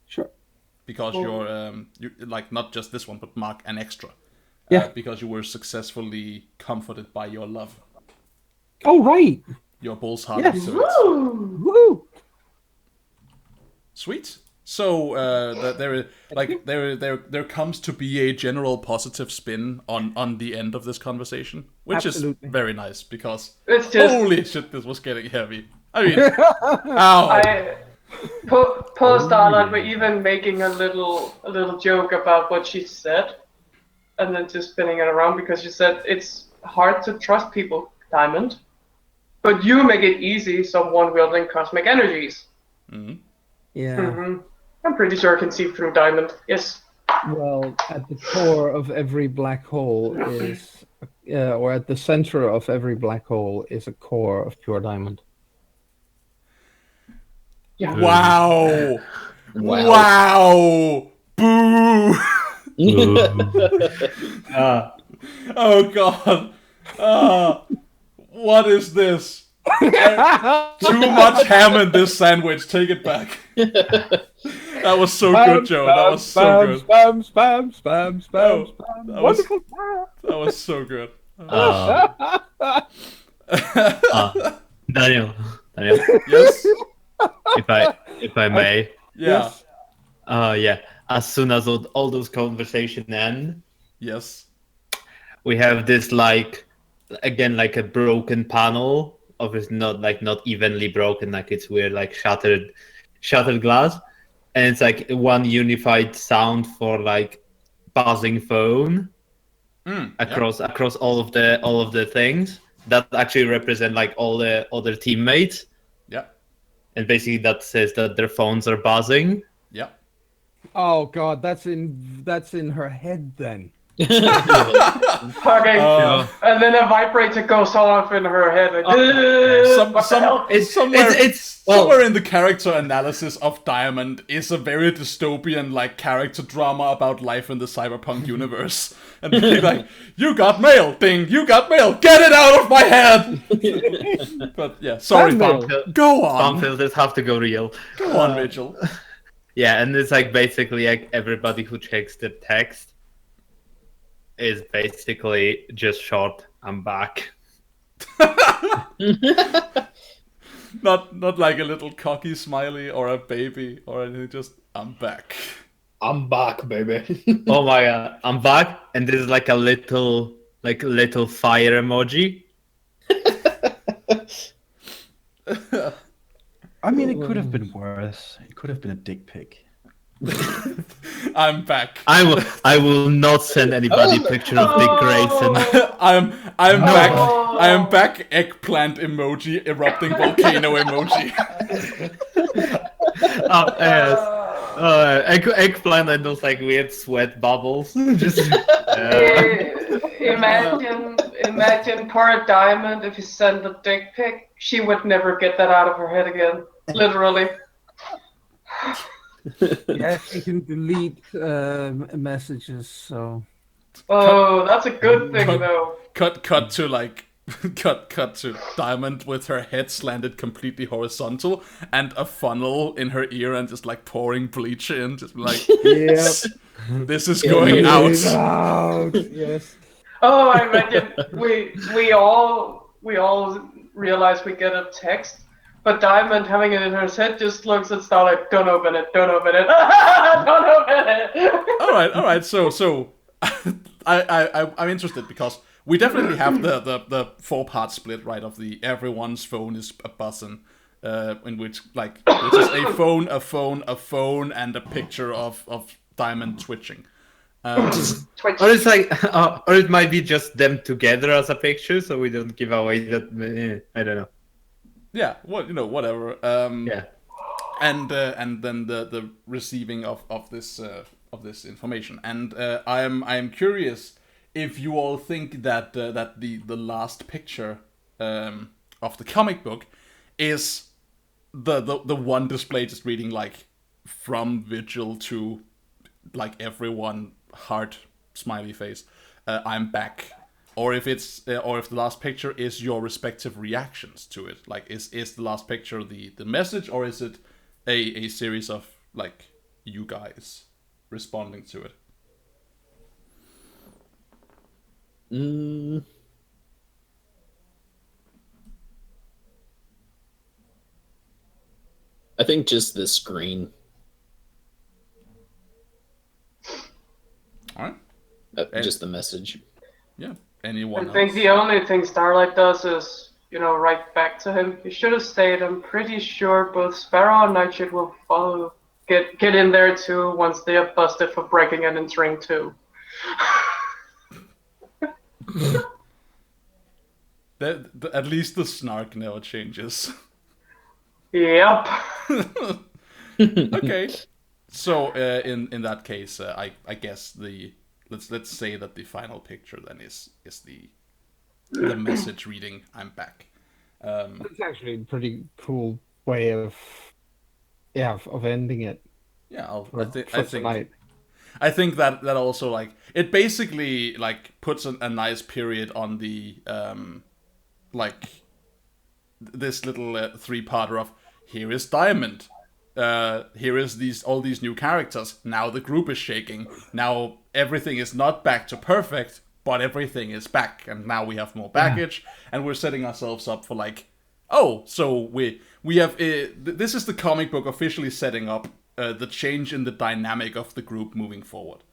Sure. Because you like not just this one, but mark an extra. Yeah. Because you were successfully comforted by your love. Oh, right. Your bull's-hearted Yes. to it. Woo! Woo. Sweet. So there comes to be a general positive spin on the end of this conversation, which Absolutely. is very nice because It's just holy shit, this was getting heavy. I mean, ow. Poor Starlight were even making a little joke about what she said, and then just spinning it around because she said it's hard to trust people, Diamond, but you make it easy. Someone wielding cosmic energies. Mhm. Yeah. I'm pretty sure I can see through Diamond. Yes. Well, at the core of every black hole is, or at the center of every black hole is a core of pure diamond. Yeah. Wow. Wow. Wow. Boo. Oh god. What is this? Too much ham in this sandwich. Take it back. That was so good, Joe. That was so good. Spam, spam, spam, spam, Oh, spam. that was- Wonderful. That was so good. Daniel, Yes. if I may, Yeah. yeah. As soon as all those conversations end, Yes. we have this like a broken panel of it's not evenly broken, like it's weird, like shattered glass, and it's like one unified sound for like buzzing phone across all of the things that actually represent like all the other teammates, Yeah. and basically that says that their phones are buzzing. Yeah. Oh god, that's in her head then. Fucking. And then a vibrator goes off in her head. Like, what the hell? Somewhere in the character analysis of Diamond is a very dystopian like character drama about life in the cyberpunk universe, and being like, "You got mail, ding! You got mail! Get it out of my head!" But yeah, sorry, Mail. go Spam on, filters have to go real. go on, Mitchell. Yeah, and it's like basically like everybody who checks the text is basically just short, "I'm back." Not like a little cocky smiley or a baby or anything. Just I'm back. I'm back, baby. Oh my god, I'm back, and this is like a little fire emoji. I mean, it could have been worse. It could have been a dick pic. I'm back. I will not send anybody a picture of Dick Grayson. I'm back. I am back. Eggplant emoji, erupting volcano emoji. Oh yes. Eggplant and those like weird sweat bubbles. Just Imagine poor Diamond, if you send a dick pic, she would never get that out of her head again. Literally. Yes, you can delete messages. So Oh, that's a good thing, though. Cut to like cut to Diamond with her head slanted completely horizontal and a funnel in her ear and just like pouring bleach in, just like yep. this is going out. Yes. Oh, I imagine we all realize we get a text, but Diamond having it in her head just looks at Star like, don't open it, don't open it, don't open it. All right. So I'm interested because we definitely have the 4-part split, right, of the everyone's phone is a button, in which is a phone, and a picture of Diamond twitching. Twitch. or it's like, or it might be just them together as a picture, so we don't give away that. I don't know. Yeah, whatever. Yeah. And then the receiving of this information, and I am curious if you all think that the last picture of the comic book is the one display just reading like from Vigil to like everyone heart smiley face, I'm back, or if the last picture is your respective reactions to it. Like is the last picture the message, or is it a series of like you guys responding to it? I think just the screen. All right. Just the message. Yeah. Anyone I think else? the only thing Starlight does is, write back to him. You should have stayed. I'm pretty sure both Sparrow and Nightshade will follow. Get in there too once they are busted for breaking and entering too. At least the snark never changes. Yep. Okay. So in that case, I guess let's say that the final picture then is the message reading I'm back. It's actually a pretty cool way of ending it. Yeah, For tonight. I think that also like it basically like puts a nice period on the like this little three-parter of here is Diamond, here is all these new characters. Now the group is shaking. Now everything is not back to perfect, but everything is back, and now we have more baggage, and we're setting ourselves up for like, oh, so we have this is the comic book officially setting up the change in the dynamic of the group moving forward.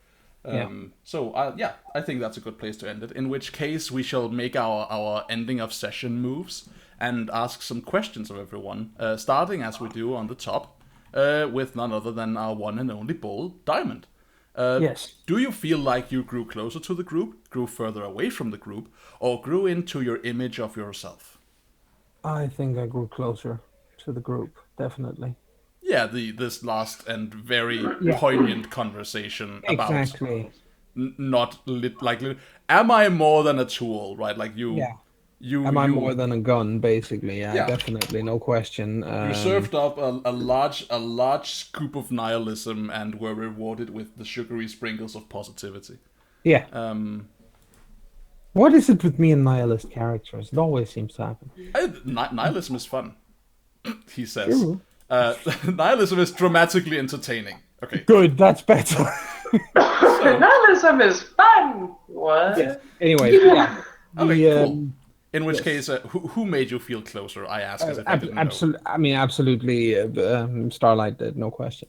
So I think that's a good place to end it. In which case, we shall make our ending of session moves and ask some questions of everyone, starting as we do on the top, with none other than our one and only bull, Diamond. Yes. Do you feel like you grew closer to the group, grew further away from the group, or grew into your image of yourself? I think I grew closer to the group, definitely. Yeah, this last and very poignant conversation about Exactly. am I more than a tool, right? Like you. Yeah. You, Am I more than a gun, basically? Yeah, Yeah. definitely, no question. You served up a large scoop of nihilism and were rewarded with the sugary sprinkles of positivity. Yeah. What is it with me and nihilist characters? It always seems to happen. Nihilism is fun, he says. True. Nihilism is dramatically entertaining. Okay. Good, that's better. Nihilism is fun! What? Yes. Anyway, yeah. Okay, cool. In which case, who made you feel closer? I ask as if I didn't know. I mean, absolutely, Starlight did, no question.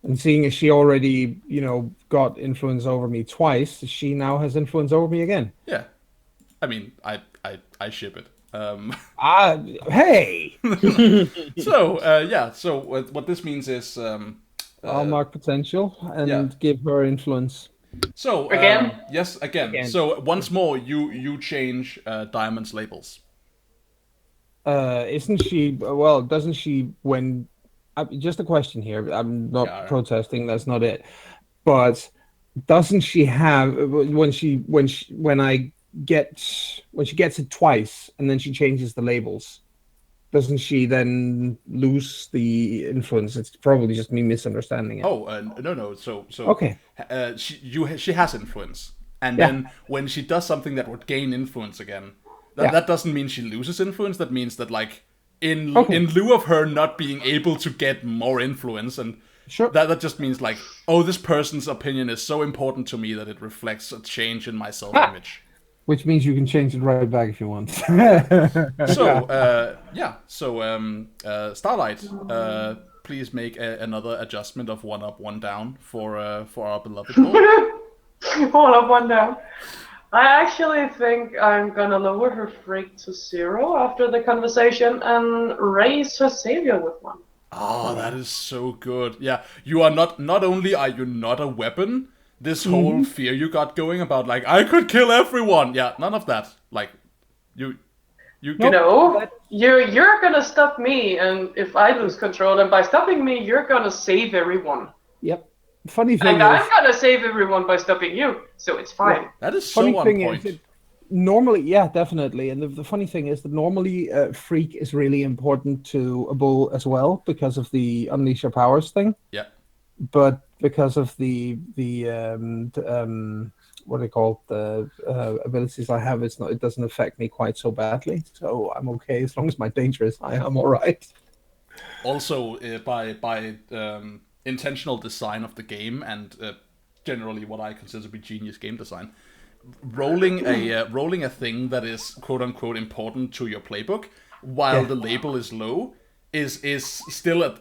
And seeing as she already, got influence over me twice, she now has influence over me again. Yeah, I mean, I ship it. Hey. So what this means is I'll mark potential and give her influence. So again? Yes, again. So once more, you change Diamond's labels. Isn't she? Well, doesn't she? When just a question here. I'm not protesting. That's not it. But doesn't she have when she gets it twice and then she changes the labels? Doesn't she then lose the influence? It's probably just me misunderstanding it. Oh, no. So okay. She has influence, and then when she does something that would gain influence again, that doesn't mean she loses influence. That means that like in lieu of her not being able to get more influence, and that just means like, oh, this person's opinion is so important to me that it reflects a change in my self-image. Which means you can change it right back if you want. Starlight, please make another adjustment of 1 up, 1 down for our beloved bull. 1 up, 1 down. I actually think I'm gonna lower her freak to 0 after the conversation and raise her savior with 1. Oh, that is so good. Yeah, you are not only are you not a weapon. This whole fear you got going about, like, I could kill everyone. Yeah, none of that. Like, you're gonna stop me, and if I lose control, and by stopping me, you're gonna save everyone. Yep. Funny thing and I'm gonna save everyone by stopping you, so it's fine. Yeah, that is so on point. Normally, definitely. And the funny thing is that normally freak is really important to a bull as well because of the unleash your powers thing. Yeah. But because of the what do you call the abilities I have, it doesn't affect me quite so badly. So I'm okay as long as my danger is high. I'm all right. Also, by intentional design of the game and generally what I consider to be genius game design, rolling a thing that is quote unquote important to your playbook while the label is low is still a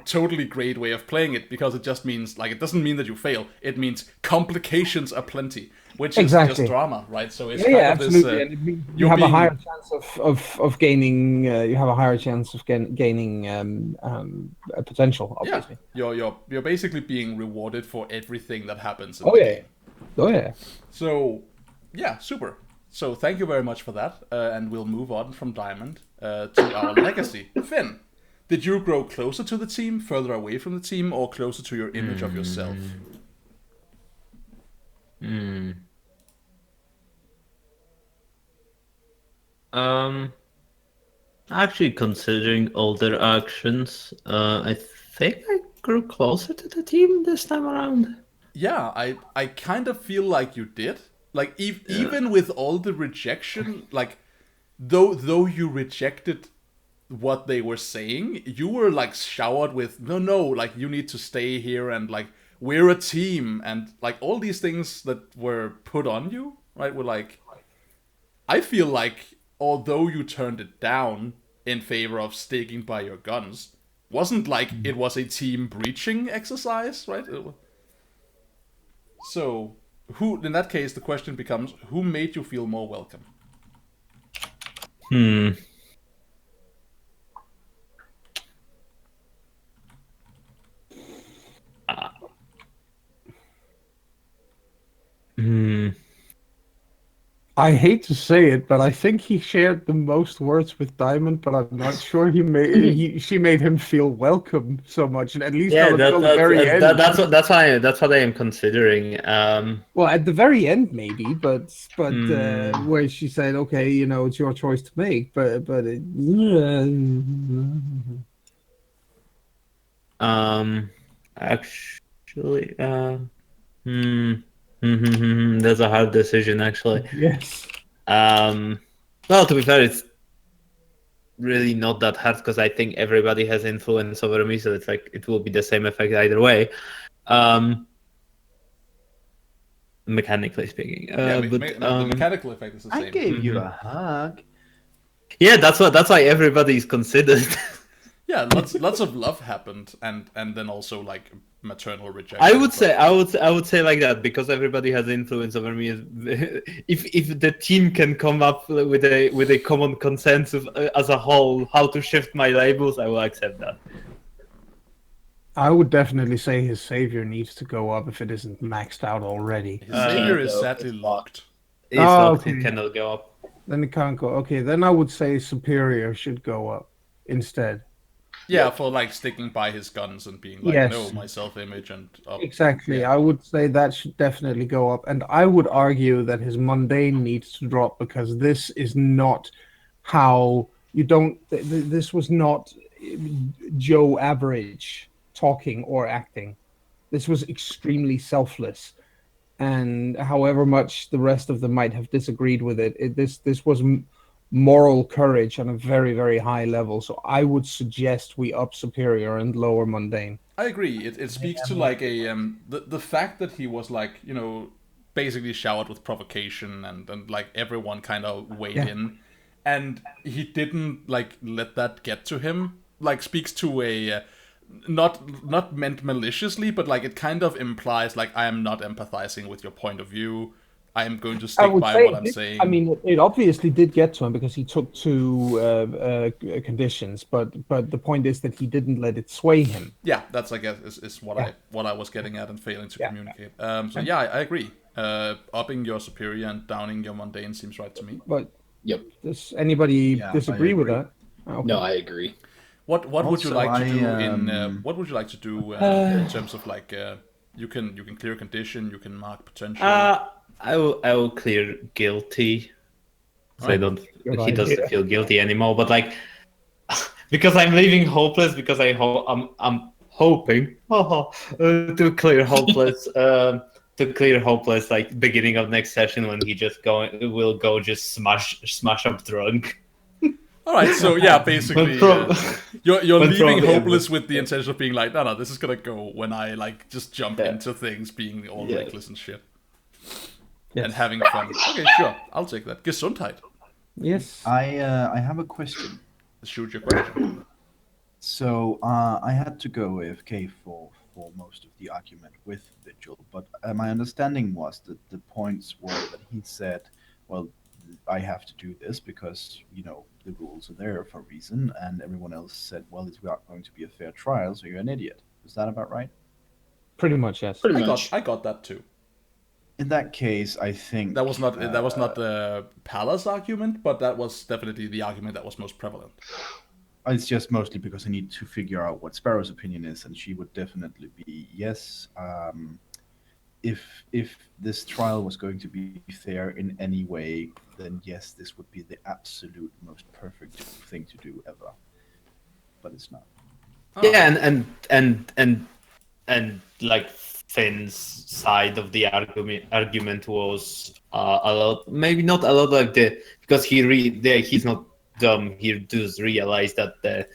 totally great way of playing it, because it just means like, it doesn't mean that you fail, it means complications are plenty, which is just drama, right? So it's absolutely. This, you have a higher chance of gaining you have a higher chance of gaining a potential, obviously. You're basically being rewarded for everything that happens in the game. So super. So thank you very much for that, and we'll move on from Diamond to our legacy. Finn, did you grow closer to the team, further away from the team, or closer to your image of yourself? Actually, considering all their actions, I think I grew closer to the team this time around. Yeah, I kind of feel like you did. Like, even with all the rejection, like, though you rejected what they were saying, you were like showered with no, like you need to stay here and like we're a team and like all these things that were put on you, right? Were like, I feel like although you turned it down in favor of sticking by your guns, wasn't like it was a team breaching exercise, right? So, who in that case the question becomes, who made you feel more welcome? I hate to say it, but I think he shared the most words with Diamond, but I'm not sure she made him feel welcome so much, and at least Yeah, until the very end. that's what I am considering. Well, at the very end, maybe, but where she said, "Okay, you know, it's your choice to make," Actually, that's a hard decision, actually. yes. Well, to be fair, it's really not that hard because I think everybody has influence over me, so it's like it will be the same effect either way. Mechanically speaking, the mechanical effect is the same. I gave you a hug. Yeah, that's why everybody is considered. Yeah, lots of love happened, and then also like maternal rejection. I would say like that because everybody has influence over me. If the team can come up with a common consensus as a whole, how to shift my labels, I will accept that. I would definitely say his savior needs to go up if it isn't maxed out already. His savior is sadly locked. It's locked, okay. It cannot go up. Then it can't go. Okay, then I would say superior should go up instead. Yeah, for like sticking by his guns and being like, Yes. no, my self-image and up. Exactly. Yeah. I would say that should definitely go up. And I would argue that his mundane needs to drop because this is not how you don't. This was not Joe Average talking or acting. This was extremely selfless. And however much the rest of them might have disagreed with it, this was moral courage on a very, very high level. So I would suggest we up superior and lower mundane. I agree. It speaks to like a the fact that he was like, you know, basically showered with provocation and like everyone kind of weighed in, and he didn't like let that get to him. Like speaks to a not meant maliciously, but like it kind of implies like I am not empathizing with your point of view. I am going to stick by what I'm saying. I mean, it obviously did get to him because he took two conditions, but the point is that he didn't let it sway him. Yeah, that's I guess is what I was getting at and failing to communicate. So yeah, I agree. Upping your superior and downing your mundane seems right to me. But Yep. does anybody disagree with that? Okay. No, I agree. What would you Also, like to do I, in what would you like to do in terms of like you can clear condition, you can mark potential. I will clear guilty. So I don't. He doesn't feel guilty anymore. But like, because I'm leaving hopeless, because I'm hoping to clear hopeless. To clear hopeless, like beginning of next session when he will go just smash up drunk. All right, so yeah, basically, you're leaving hopeless with the intention of being like, no, this is gonna go when I like just jump into things, being all reckless and shit. Yes. And having fun. Okay, sure. I'll take that. Gesundheit. Yes. I have a question. Shoot your question. So I had to go AFK for most of the argument with Vigil, but my understanding was that the points were that he said, well, I have to do this because, you know, the rules are there for a reason, and everyone else said, well, it's not going to be a fair trial, so you're an idiot. Is that about right? Pretty much, yes. I got that too. In that case, I think that was not the Palace argument, but that was definitely the argument that was most prevalent. It's just mostly because I need to figure out what Sparrow's opinion is, and she would definitely be yes. If this trial was going to be fair in any way, then yes, this would be the absolute most perfect thing to do ever. But it's not. Yeah, and like Finn's side of the argument was a lot. Maybe not a lot like because he's not dumb. He does realize that the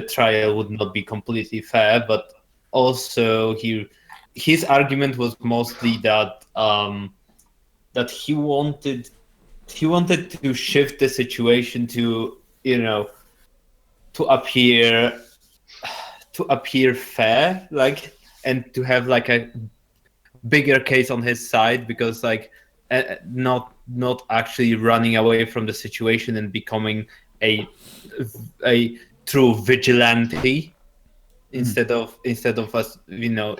trial would not be completely fair, but also his argument was mostly that that he wanted to shift the situation to to appear fair, like, and to have like a bigger case on his side, because like not actually running away from the situation and becoming a true vigilante instead of a superhero.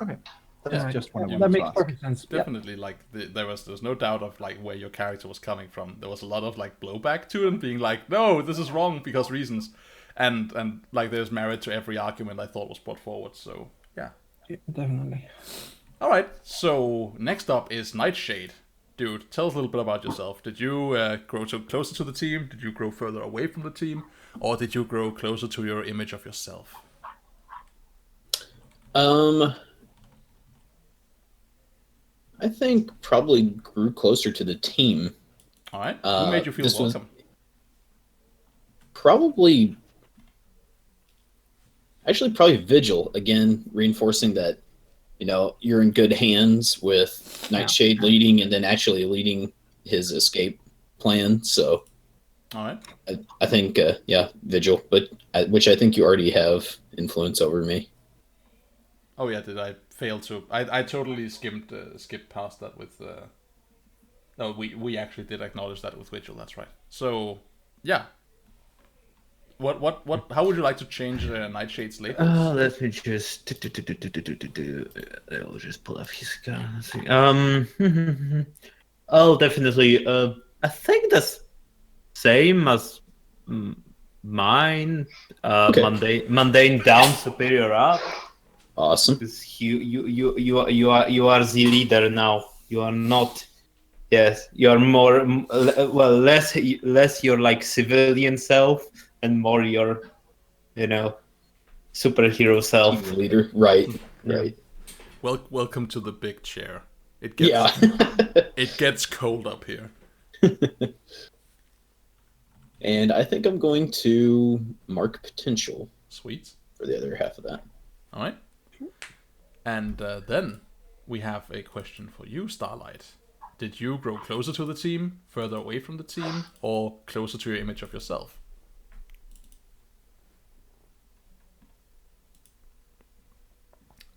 Okay, that's just what I that wanted to makes ask. perfect sense. Yeah. Definitely, like there was no doubt of like where your character was coming from. There was a lot of like blowback to him, being like, "No, this is wrong because reasons," and like there's merit to every argument I thought was brought forward. So yeah. Yeah, definitely. All right. So next up is Nightshade. Dude, tell us a little bit about yourself. Did you grow closer to the team? Did you grow further away from the team, or did you grow closer to your image of yourself? I think probably grew closer to the team. All right. Who made you feel this was- welcome? Probably Vigil, again, reinforcing that you're in good hands with Nightshade leading, and then actually leading his escape plan. So All right. I think Vigil, but which I think you already have influence over me. Oh yeah, did I fail to? I totally skipped past that with. No, we actually did acknowledge that with Vigil. That's right. So yeah. What? How would you like to change Nightshade's labels? Let me just. I'll just pull up his gun. Oh, definitely. I think that's same as mine. Okay. Mundane down, superior up. Awesome. Because you are the leader now. You are not. Yes, you are more. Well, less your like civilian self, and more your, superhero self. Team leader. Right. Right. Welcome to the big chair. It Yeah. gets cold up here. And I think I'm going to mark potential Sweet. for the other half of that. All right. And then we have a question for you, Starlight. Did you grow closer to the team, further away from the team, or closer to your image of yourself?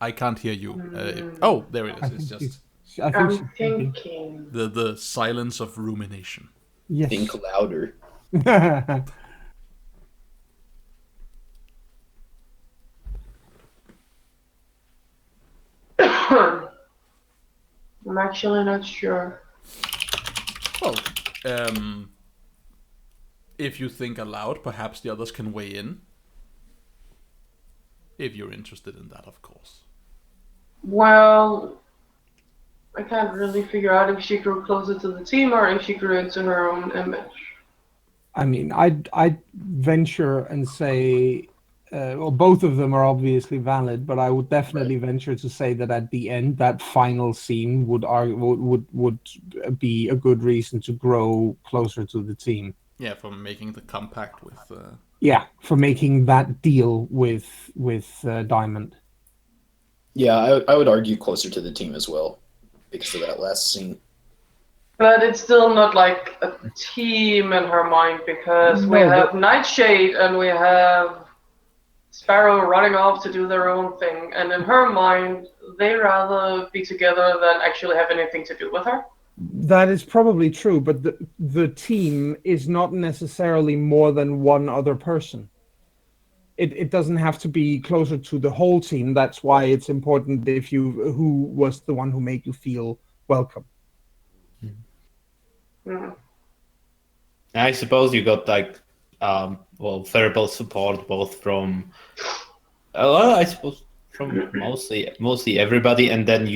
I can't hear you. Oh, there it is. It's just I think I'm thinking. the silence of rumination. yes. Think louder. I'm actually not sure. Well, if you think aloud, perhaps the others can weigh in. If you're interested in that, of course. Well, I can't really figure out if she grew closer to the team or if she grew into her own image. I mean, I'd venture and say, well, both of them are obviously valid, but I would definitely venture to say that at the end, that final scene would be a good reason to grow closer to the team. Yeah, from making the compact with. Yeah, for making that deal with Diamond. Yeah, I would argue closer to the team as well because of that last scene. But it's still not like a team in her mind because we have Nightshade and we have Sparrow running off to do their own thing. And in her mind, they rather be together than actually have anything to do with her. That is probably true, but the team is not necessarily more than one other person. It doesn't have to be closer to the whole team. That's why it's important who was the one who made you feel welcome. Mm. I suppose you got like verbal support both from I suppose from mostly everybody, and then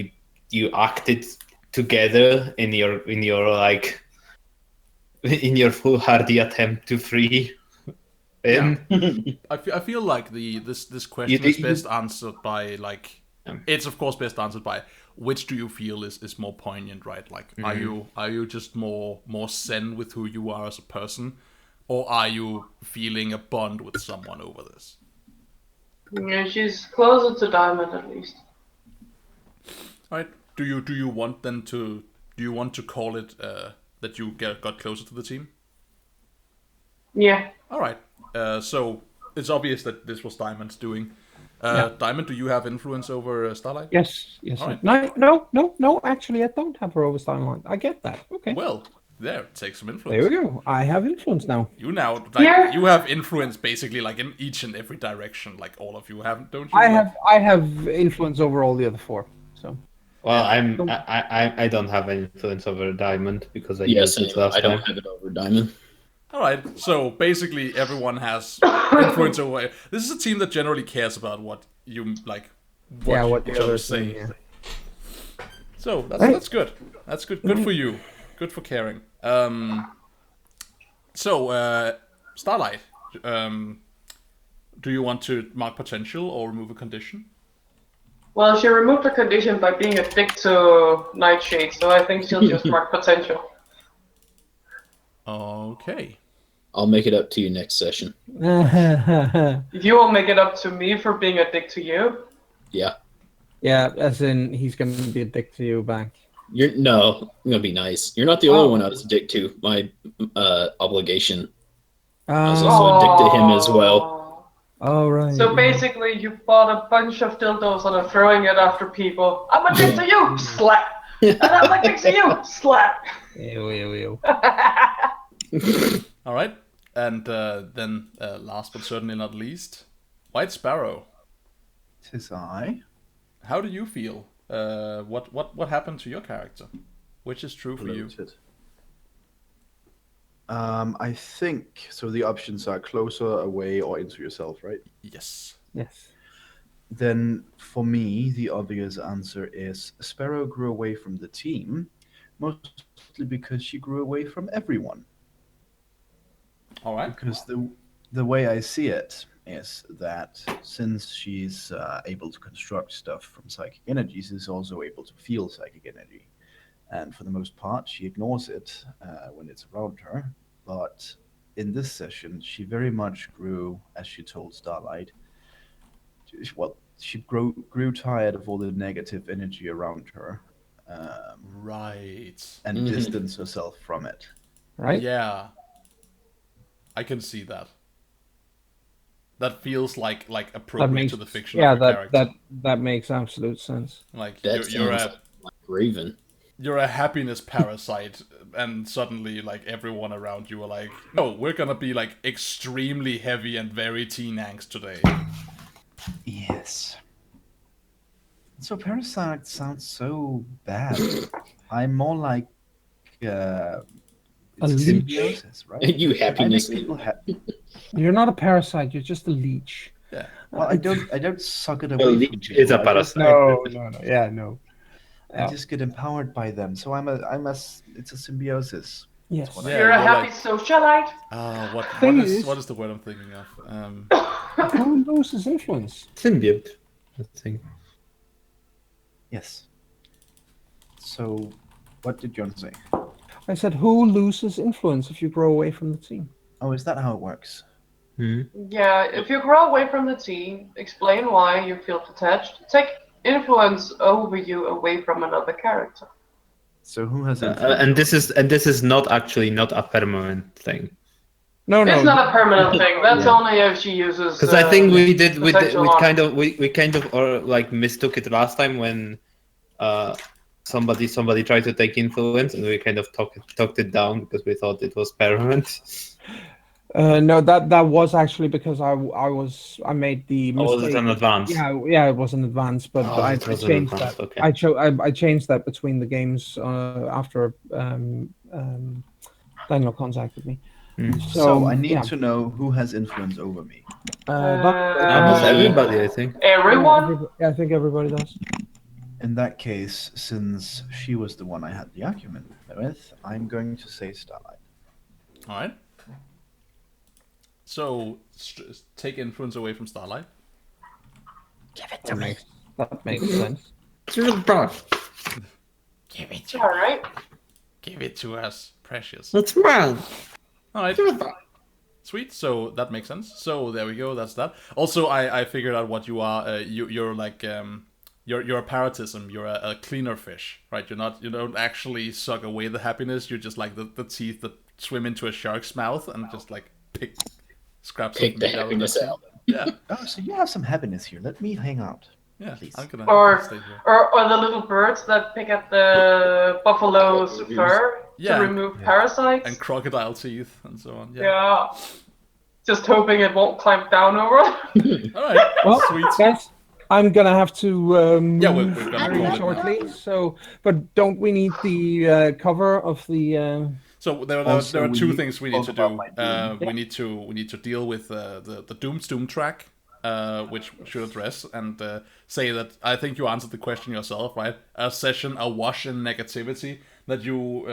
you acted together in your like in your foolhardy attempt to free him. I feel like this question is best answered by like it's of course best answered by which do you feel is more poignant, right? Like, are you just more zen with who you are as a person, or are you feeling a bond with someone over this? Yeah, she's closer to Diamond at least. All right. Do you want then to call it that you got closer to the team? Yeah. All right. So it's obvious that this was Diamond's doing. Diamond, do you have influence over Starlight? Yes. All right. No. Actually, I don't have her over Starlight. I get that. Okay. Well, there, take some influence. There we go. I have influence now. You now, Yeah. you have influence basically like in each and every direction, like all of you haven't, don't you? I have influence over all the other 4. So. Well, I don't have any influence over Diamond because I Yes, used it last I don't time. have it over Diamond. All right. So basically, everyone has influence over. This is a team that generally cares about what you like. What each the other others say. say. Yeah. So that's good. That's good. Good for you. Good for caring. So Starlight, do you want to mark potential or remove a condition? Well, she removed the condition by being a dick to Nightshade, so I think she'll just mark potential. Okay. I'll make it up to you next session. You will make it up to me for being a dick to you. Yeah. Yeah, as in he's gonna be a dick to you back. I'm gonna be nice. You're not the only one I was a dick to. My obligation. I was also a dick to him as well. All right. So basically, you bought a bunch of dildos and are throwing it after people. I'm a dick to you, slap. And I'm a dick to you, slap. Ew. All right. And then last but certainly not least, White Sparrow. 'Tis I. How do you feel? What happened to your character? Which is true for you? Floated. I think so. The options are closer, away, or into yourself, right? Yes. Yes. Then, for me, the obvious answer is Sparrow grew away from the team, mostly because she grew away from everyone. All right. Because the way I see it is that since she's able to construct stuff from psychic energy, she's also able to feel psychic energy. And for the most part, she ignores it when it's around her. But in this session, she very much grew, as she told Starlight. Well, she grew tired of all the negative energy around her. Right. And distanced herself from it. Right? Yeah. I can see that. That feels like appropriate to the fiction of your character. that makes absolute sense. Like That you're sounds a like Raven. you're a happiness parasite, and suddenly like everyone around you are like, no, we're gonna be like extremely heavy and very teen angst today. Yes. So parasite sounds so bad. I'm more like A it's leech. symbiosis, right? You I happiness. make people happy. You're not a parasite. You're just a leech. Yeah. Well, I don't suck it A away from leech people. is a I just- parasite. No. Yeah, no. I just get empowered by them. So it's a symbiosis. Yes. Yeah, You're a you're happy like- socialite. What Thing is is- what is the word I'm thinking of? Who loses influence? Symbiote. I think. Yes. So, what did John say? I said, who loses influence if you grow away from the team? Oh, is that how it works? Yeah, if you grow away from the team, explain why you feel detached. Take influence over you away from another character. So who has influence? And this is not a permanent thing. No. It's not a permanent thing. That's only if she uses. Because I think we potential on- kind of or like mistook it last time when somebody tried to take influence and we kind of talked it down because we thought it was permanent. No, that was actually because I made the Or mistake. was it an advance? Yeah, it was an advance, but Oh, I it was an changed advance, that. okay. I changed that between the games after Daniel contacted me. So I need yeah. to know who has influence over me. Almost everybody, I think. Everyone? I think everybody does. In that case, since she was the one I had the argument with, I'm going to say Starlight. All right. So take influence away from Starlight. That That makes sense. Give it back. Give it to All right. Give it to us, precious. It's mine. All right. Give it back. Sweet. So that makes sense. So there we go. That's that. Also, I figured out what you are. You're like you're a parrotism. You're a cleaner fish, right? You don't actually suck away the happiness. You're just like the teeth that swim into a shark's mouth and just like pick scraps Pick of the meat out of happiness the teeth. out. Yeah. Oh, so you have some happiness here. Let me hang out. Yeah. Please. I'm gonna Or- stay here. Or the little birds that pick at the buffalo's fur Yeah. to remove parasites. And crocodile teeth and so on. Yeah. Yeah. Just hoping it won't climb down over. All right. Well, Sweet. guys, I'm gonna have to Yeah, we're move gonna very call it shortly. So, but don't we need the cover of the? So there Also, are we two need things we to need to talk do. about my doom. We need to deal with the Doom track, which we should address and say that I think you answered the question yourself, right? A session awash in negativity that you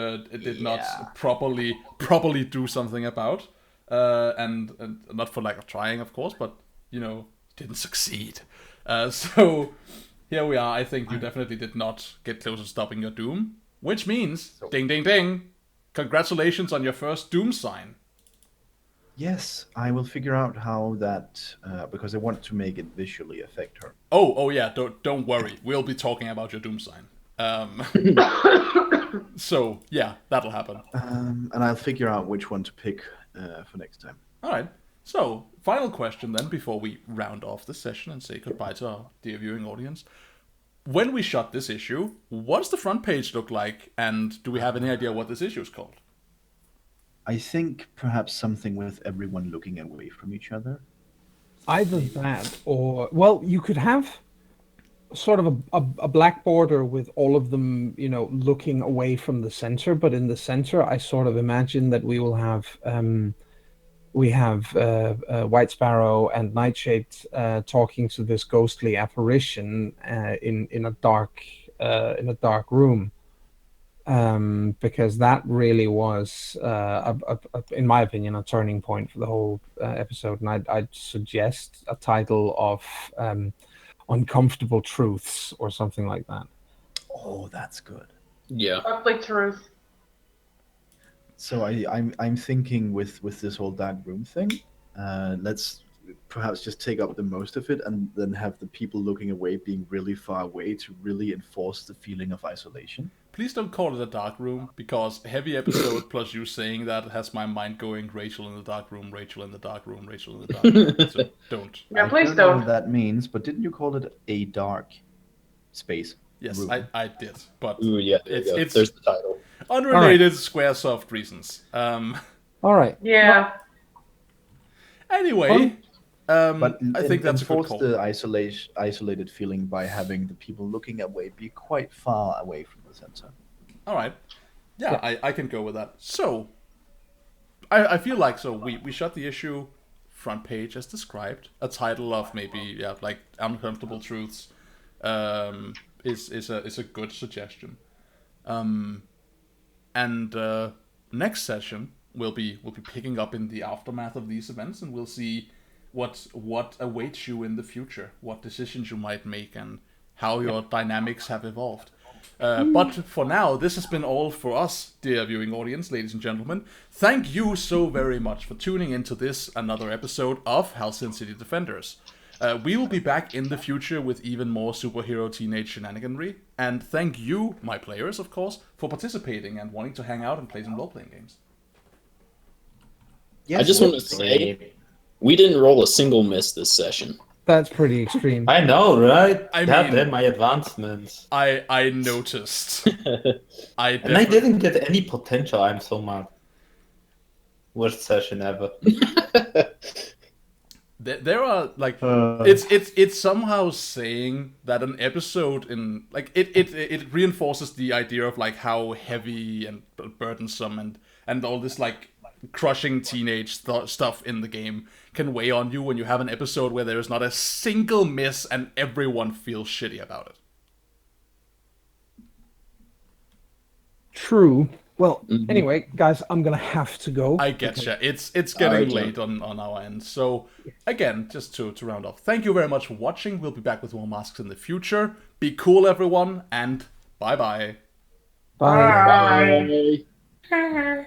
did not properly do something about, and not for lack of trying, of course, but didn't succeed. So here we are. I think you definitely did not get close to stopping your doom, which means ding ding ding. Congratulations on your first doom sign. Yes, I will figure out how that because I want to make it visually affect her. Oh yeah. Don't worry. We'll be talking about your doom sign. So yeah, that'll happen. And I'll figure out which one to pick for next time. All right. So final question then, before we round off the session and say goodbye to our dear viewing audience. When we shot this issue, what does the front page look like, and do we have any idea what this issue is called? I think perhaps something with everyone looking away from each other. Either that, or well, you could have sort of a black border with all of them, looking away from the center. But in the center, I sort of imagine that we will have White Sparrow and Nightshade talking to this ghostly apparition in a dark room, because that really was, in my opinion, a turning point for the whole episode. And I'd suggest a title of Uncomfortable Truths or something like that. Oh, that's good. Yeah. Ugly truth. So I'm thinking with this whole dark room thing, let's perhaps just take up the most of it and then have the people looking away being really far away to really enforce the feeling of isolation. Please don't call it a dark room, because heavy episode plus you saying that has my mind going Rachel in the dark room, Rachel in the dark room, Rachel in the dark room. So don't. Yeah, I please don't know don't. what that means, but didn't you call it a dark space? Yes, room? I did, but Ooh, yeah. There you go. It's There's the title. unrelated Squaresoft reasons. All right. Yeah. Anyway, But I think that's a good enforce call. the isolated feeling by having the people looking away be quite far away from the center. All right. Yeah, I can go with that. So, I feel like we shot the issue front page as described. A title of maybe like Uncomfortable Truths is a good suggestion. And next session we'll be picking up in the aftermath of these events, and we'll see what awaits you in the future, what decisions you might make, and how your dynamics have evolved. But for now, this has been all for us, dear viewing audience, ladies and gentlemen. Thank you so very much for tuning into this, another episode of Halcyon City Defenders. We will be back in the future with even more superhero teenage shenaniganry. And thank you, my players, of course, for participating and wanting to hang out and play some role-playing games. Yes, I just want to say, we didn't roll a single miss this session. That's pretty extreme. I know, right? I That mean- then my advancements. I noticed. And I definitely- didn't get any potential. I'm so mad. Worst session ever. There are like it's somehow saying that an episode in like it reinforces the idea of like how heavy and burdensome and all this like crushing teenage stuff in the game can weigh on you when you have an episode where there is not a single miss and everyone feels shitty about it. True. Well, Mhm. anyway, guys, I'm gonna have to go. I getcha. It's getting Alright, late on our end. So again, just to round off, thank you very much for watching. We'll be back with more masks in the future. Be cool, everyone, and bye bye. Bye. Bye. Bye.